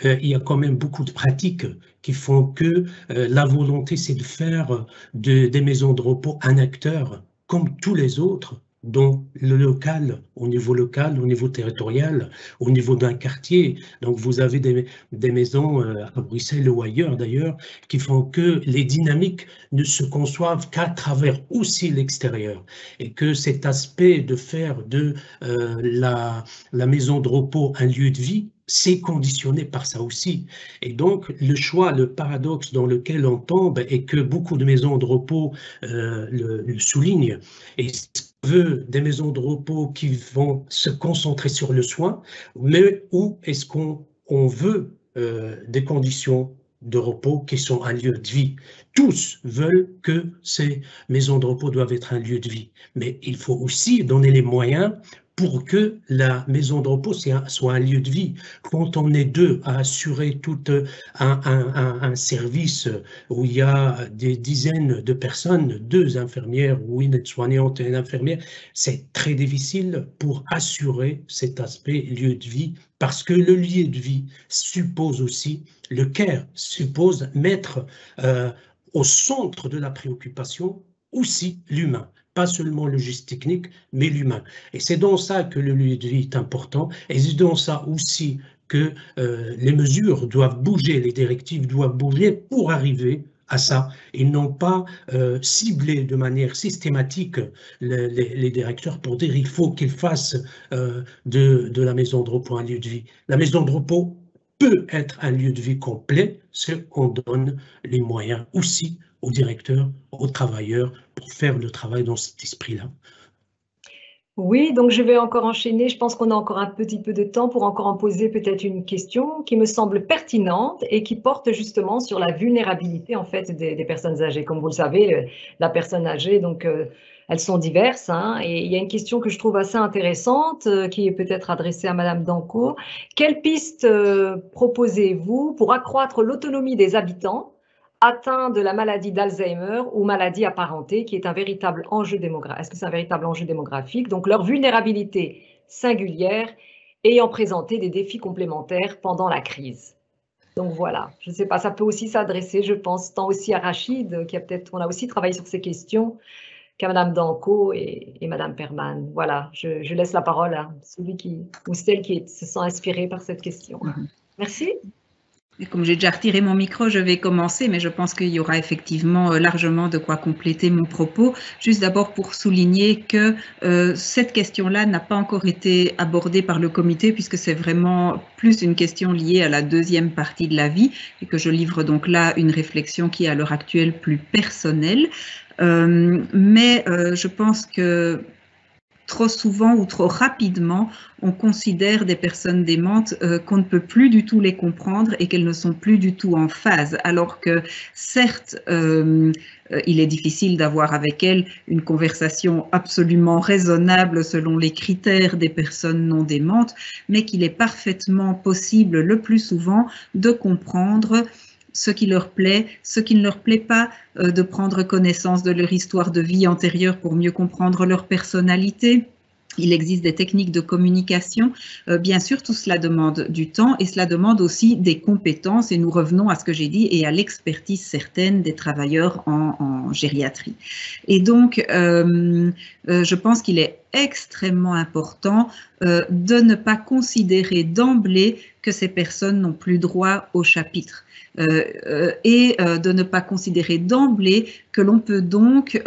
il y a quand même beaucoup de pratiques qui font que la volonté, c'est de faire des maisons de repos un acteur comme tous les autres, dans le local, au niveau territorial, au niveau d'un quartier. Donc vous avez des maisons à Bruxelles ou ailleurs d'ailleurs qui font que les dynamiques ne se conçoivent qu'à travers aussi l'extérieur, et que cet aspect de faire de la maison de repos un lieu de vie, c'est conditionné par ça aussi. Et donc, le choix, le paradoxe dans lequel on tombe, est que beaucoup de maisons de repos le soulignent, et veut des maisons de repos qui vont se concentrer sur le soin, mais où est-ce qu'on veut des conditions de repos qui sont un lieu de vie. Tous veulent que ces maisons de repos doivent être un lieu de vie, mais il faut aussi donner les moyens pour que la maison de repos soit un lieu de vie. Quand on est deux à assurer tout un service où il y a des dizaines de personnes, 2 infirmières ou une aide-soignante et une infirmière, c'est très difficile pour assurer cet aspect lieu de vie, parce que le lieu de vie suppose aussi, le care suppose mettre au centre de la préoccupation aussi l'humain. Pas seulement le geste technique, mais l'humain. Et c'est dans ça que le lieu de vie est important, et c'est dans ça aussi que les mesures doivent bouger, les directives doivent bouger pour arriver à ça. Ils n'ont pas ciblé de manière systématique les directeurs pour dire il faut qu'ils fassent de la maison de repos un lieu de vie. La maison de repos peut être un lieu de vie complet si on donne les moyens aussi aux directeurs, aux travailleurs pour faire le travail dans cet esprit-là. Oui, donc je vais encore enchaîner. Je pense qu'on a encore un petit peu de temps pour encore en poser peut-être une question qui me semble pertinente et qui porte justement sur la vulnérabilité en fait des personnes âgées. Comme vous le savez, la personne âgée, donc elles sont diverses, hein, et il y a une question que je trouve assez intéressante qui est peut-être adressée à Madame Danco. Quelles pistes proposez-vous pour accroître l'autonomie des habitants atteints de la maladie d'Alzheimer ou maladie apparentée, qui est un véritable enjeu démographique. Est-ce que c'est un véritable enjeu démographique? Donc, leur vulnérabilité singulière ayant présenté des défis complémentaires pendant la crise. Donc voilà, je ne sais pas, ça peut aussi s'adresser, je pense, tant aussi à Rachid, qui a peut-être, on a aussi travaillé sur ces questions, qu'à Madame Danco et Madame Perman. Voilà, je laisse la parole à celui ou celle qui se sent inspirée par cette question. Merci. Et comme j'ai déjà retiré mon micro, je vais commencer, mais je pense qu'il y aura effectivement largement de quoi compléter mon propos. Juste d'abord pour souligner que cette question-là n'a pas encore été abordée par le comité, puisque c'est vraiment plus une question liée à la deuxième partie de la vie, et que je livre donc là une réflexion qui est à l'heure actuelle plus personnelle. Mais je pense que trop souvent ou trop rapidement, on considère des personnes démentes qu'on ne peut plus du tout les comprendre et qu'elles ne sont plus du tout en phase. Alors que certes, il est difficile d'avoir avec elles une conversation absolument raisonnable selon les critères des personnes non démentes, mais qu'il est parfaitement possible le plus souvent de comprendre ce qui leur plaît, ce qui ne leur plaît pas, de prendre connaissance de leur histoire de vie antérieure pour mieux comprendre leur personnalité. Il existe des techniques de communication. Bien sûr, tout cela demande du temps et cela demande aussi des compétences. Et nous revenons à ce que j'ai dit et à l'expertise certaine des travailleurs en gériatrie. Et donc, je pense qu'il est extrêmement important de ne pas considérer d'emblée que ces personnes n'ont plus droit au chapitre. Et de ne pas considérer d'emblée que l'on peut donc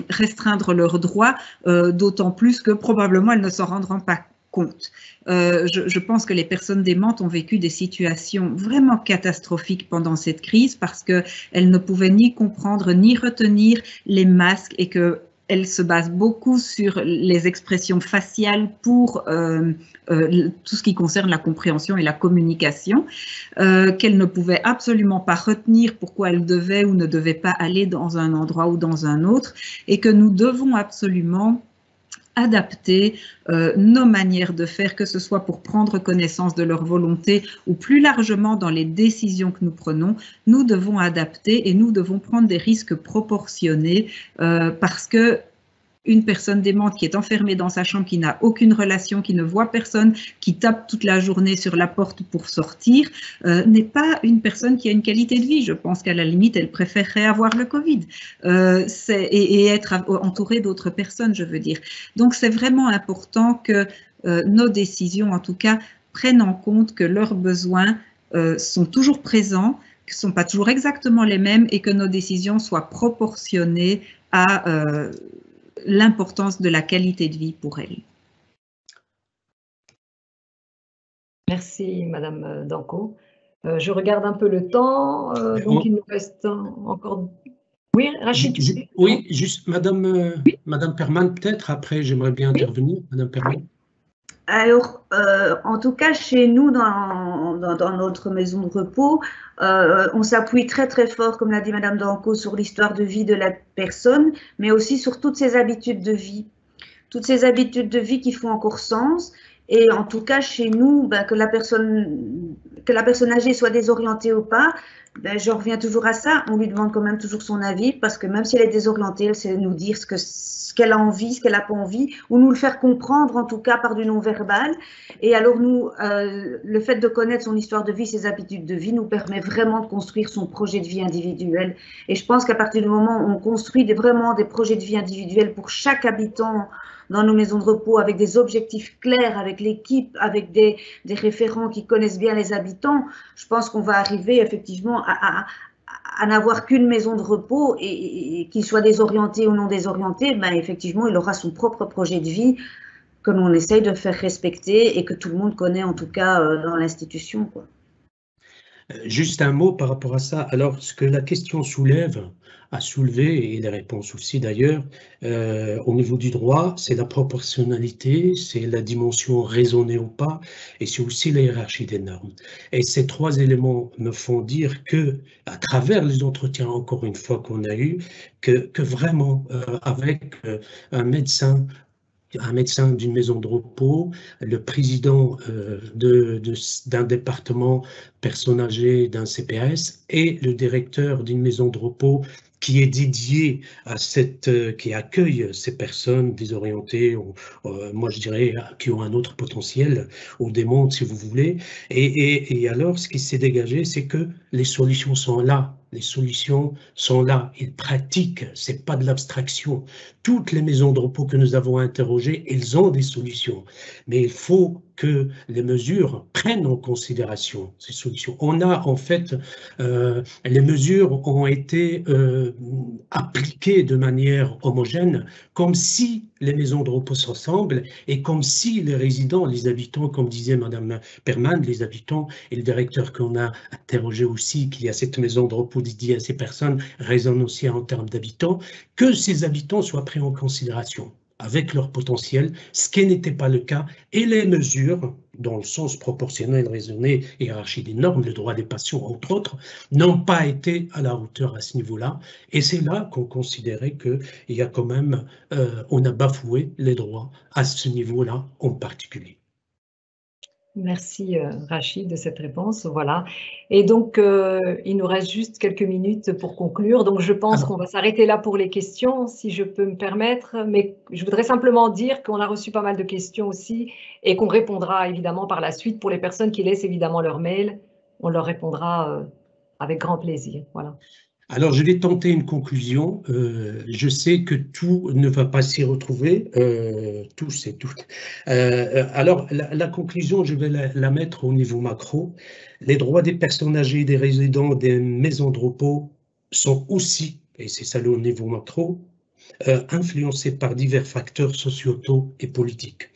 restreindre leurs droits, d'autant plus que probablement elles ne s'en rendront pas compte. Je pense que les personnes démentes ont vécu des situations vraiment catastrophiques pendant cette crise parce qu'elles ne pouvaient ni comprendre ni retenir les masques et que elle se base beaucoup sur les expressions faciales pour tout ce qui concerne la compréhension et la communication, qu'elle ne pouvait absolument pas retenir pourquoi elle devait ou ne devait pas aller dans un endroit ou dans un autre, et que nous devons absolument adapter nos manières de faire, que ce soit pour prendre connaissance de leur volonté ou plus largement dans les décisions que nous prenons. Nous devons adapter et nous devons prendre des risques proportionnés parce que une personne démente qui est enfermée dans sa chambre, qui n'a aucune relation, qui ne voit personne, qui tape toute la journée sur la porte pour sortir, n'est pas une personne qui a une qualité de vie. Je pense qu'à la limite, elle préférerait avoir le Covid et être entourée d'autres personnes, je veux dire. Donc, c'est vraiment important que nos décisions, en tout cas, prennent en compte que leurs besoins sont toujours présents, que ce ne sont pas toujours exactement les mêmes et que nos décisions soient proportionnées à l'importance de la qualité de vie pour elle. Merci Madame Danco. Je regarde un peu le temps, donc il nous reste encore... Oui, Rachid. Oui, juste Madame Perman, peut-être après j'aimerais bien intervenir, Madame Perman. Alors, en tout cas, chez nous, dans notre maison de repos, on s'appuie très très fort, comme l'a dit Madame Danco, sur l'histoire de vie de la personne, mais aussi sur toutes ses habitudes de vie. Toutes ces habitudes de vie qui font encore sens. Et en tout cas, chez nous, que la personne âgée soit désorientée ou pas, je reviens toujours à ça, on lui demande quand même toujours son avis, parce que même si elle est désorientée, elle sait nous dire ce qu'elle a envie, ce qu'elle n'a pas envie, ou nous le faire comprendre en tout cas par du non-verbal. Et alors nous, le fait de connaître son histoire de vie, ses habitudes de vie, nous permet vraiment de construire son projet de vie individuel. Et je pense qu'à partir du moment où on construit vraiment des projets de vie individuels pour chaque habitant dans nos maisons de repos, avec des objectifs clairs, avec l'équipe, avec des référents qui connaissent bien les habitants, je pense qu'on va arriver effectivement à n'avoir qu'une maison de repos et qu'il soit désorienté ou non désorienté, effectivement, il aura son propre projet de vie que l'on essaye de faire respecter et que tout le monde connaît en tout cas dans l'institution, quoi. Juste un mot par rapport à ça. Alors, ce que la question a soulevé, et les réponses aussi d'ailleurs, au niveau du droit, c'est la proportionnalité, c'est la dimension raisonnée ou pas, et c'est aussi la hiérarchie des normes. Et ces trois éléments me font dire que, à travers les entretiens, encore une fois, qu'on a eu, que vraiment, avec un médecin d'une maison de repos, le président d'un département personnes âgées d'un CPS et le directeur d'une maison de repos qui est dédié à qui accueille ces personnes désorientées, ou, moi je dirais, qui ont un autre potentiel, ou des mondes si vous voulez. Et alors, ce qui s'est dégagé, c'est que les solutions sont là. Les solutions sont là. Ils pratiquent, c'est pas de l'abstraction. Toutes les maisons de repos que nous avons interrogées, elles ont des solutions. Mais il faut que les mesures prennent en considération ces solutions. On a en fait, les mesures ont été appliquées de manière homogène, comme si les maisons de repos s'ensemble et comme si les résidents, les habitants, comme disait Madame Perman, les habitants et le directeur qu'on a interrogé aussi, qu'il y a cette maison de repos dédiée à ces personnes, résonne aussi en termes d'habitants, que ces habitants soient pris en considération avec leur potentiel, ce qui n'était pas le cas, et les mesures, dans le sens proportionnel, raisonné, hiérarchie des normes, le droit des patients, entre autres, n'ont pas été à la hauteur à ce niveau-là. Et c'est là qu'on considérait qu'il y a quand même, on a bafoué les droits à ce niveau-là en particulier. Merci Rachid de cette réponse, voilà. Et donc, il nous reste juste quelques minutes pour conclure. Donc, je pense qu'on va s'arrêter là pour les questions, si je peux me permettre. Mais je voudrais simplement dire qu'on a reçu pas mal de questions aussi et qu'on répondra évidemment par la suite. Pour les personnes qui laissent évidemment leur mail, on leur répondra avec grand plaisir. Voilà. Alors, je vais tenter une conclusion. Je sais que tout ne va pas s'y retrouver, tous et toutes. Alors, la conclusion, je vais la mettre au niveau macro. Les droits des personnes âgées et des résidents des maisons de repos sont aussi, et c'est ça le niveau macro, influencés par divers facteurs sociétaux et politiques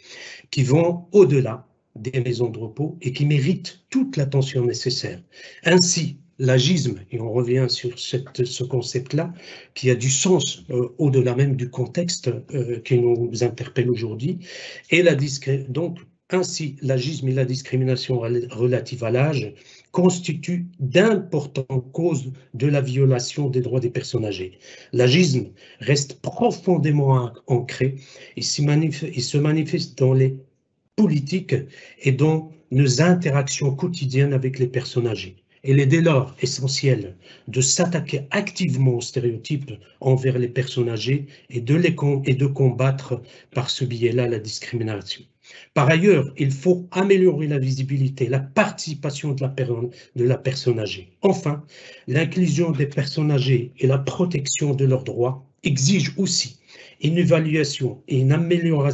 qui vont au-delà des maisons de repos et qui méritent toute l'attention nécessaire. Ainsi, l'agisme, et on revient sur ce concept-là, qui a du sens au-delà même du contexte qui nous interpelle aujourd'hui, et donc ainsi l'agisme et la discrimination relative à l'âge constituent d'importantes causes de la violation des droits des personnes âgées. L'agisme reste profondément ancré et se manifeste dans les politiques et dans nos interactions quotidiennes avec les personnes âgées. Il est dès lors essentiel de s'attaquer activement aux stéréotypes envers les personnes âgées et de combattre par ce biais-là la discrimination. Par ailleurs, il faut améliorer la visibilité, la participation de la personne âgée. Enfin, l'inclusion des personnes âgées et la protection de leurs droits exigent aussi une évaluation et une amélioration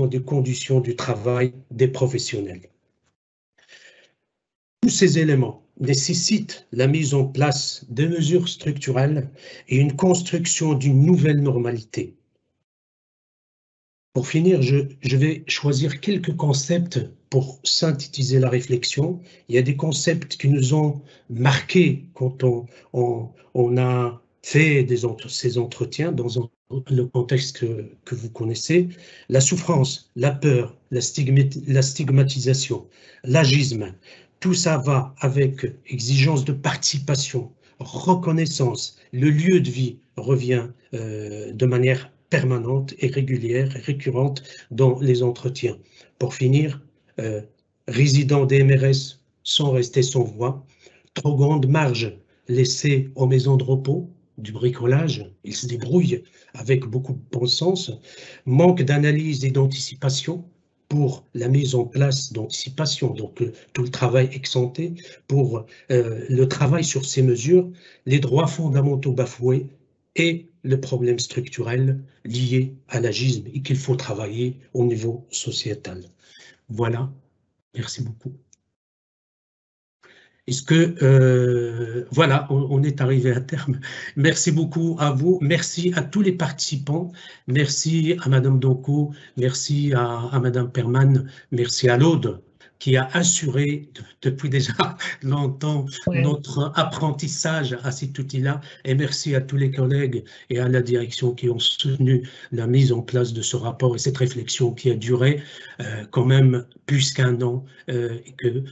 des conditions du travail des professionnels. Tous ces éléments nécessitent la mise en place de mesures structurelles et une construction d'une nouvelle normalité. Pour finir, je vais choisir quelques concepts pour synthétiser la réflexion. Il y a des concepts qui nous ont marqués quand on a fait ces entretiens dans le contexte que vous connaissez. La souffrance, la peur, la stigmatisation, l'agisme. Tout ça va avec exigence de participation, reconnaissance. Le lieu de vie revient de manière permanente et régulière et récurrente dans les entretiens. Pour finir, résidents des MRS sont restés sans voix, trop grande marge laissée aux maisons de repos, du bricolage, ils se débrouillent avec beaucoup de bon sens, manque d'analyse et d'anticipation pour la mise en place d'anticipation, donc tout le travail ex-ante, pour le travail sur ces mesures, les droits fondamentaux bafoués et le problème structurel lié à l'agisme et qu'il faut travailler au niveau sociétal. Voilà, merci beaucoup. Est-ce que, voilà, on est arrivé à terme. Merci beaucoup à vous, merci à tous les participants, merci à Madame Donco, merci à Madame Perman, merci à l'Aude qui a assuré depuis déjà longtemps notre apprentissage à cet outil-là. Et merci à tous les collègues et à la direction qui ont soutenu la mise en place de ce rapport et cette réflexion qui a duré quand même plus qu'1 an et que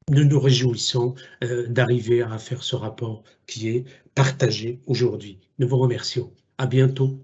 nous nous réjouissons d'arriver à faire ce rapport qui est partagé aujourd'hui. Nous vous remercions. À bientôt.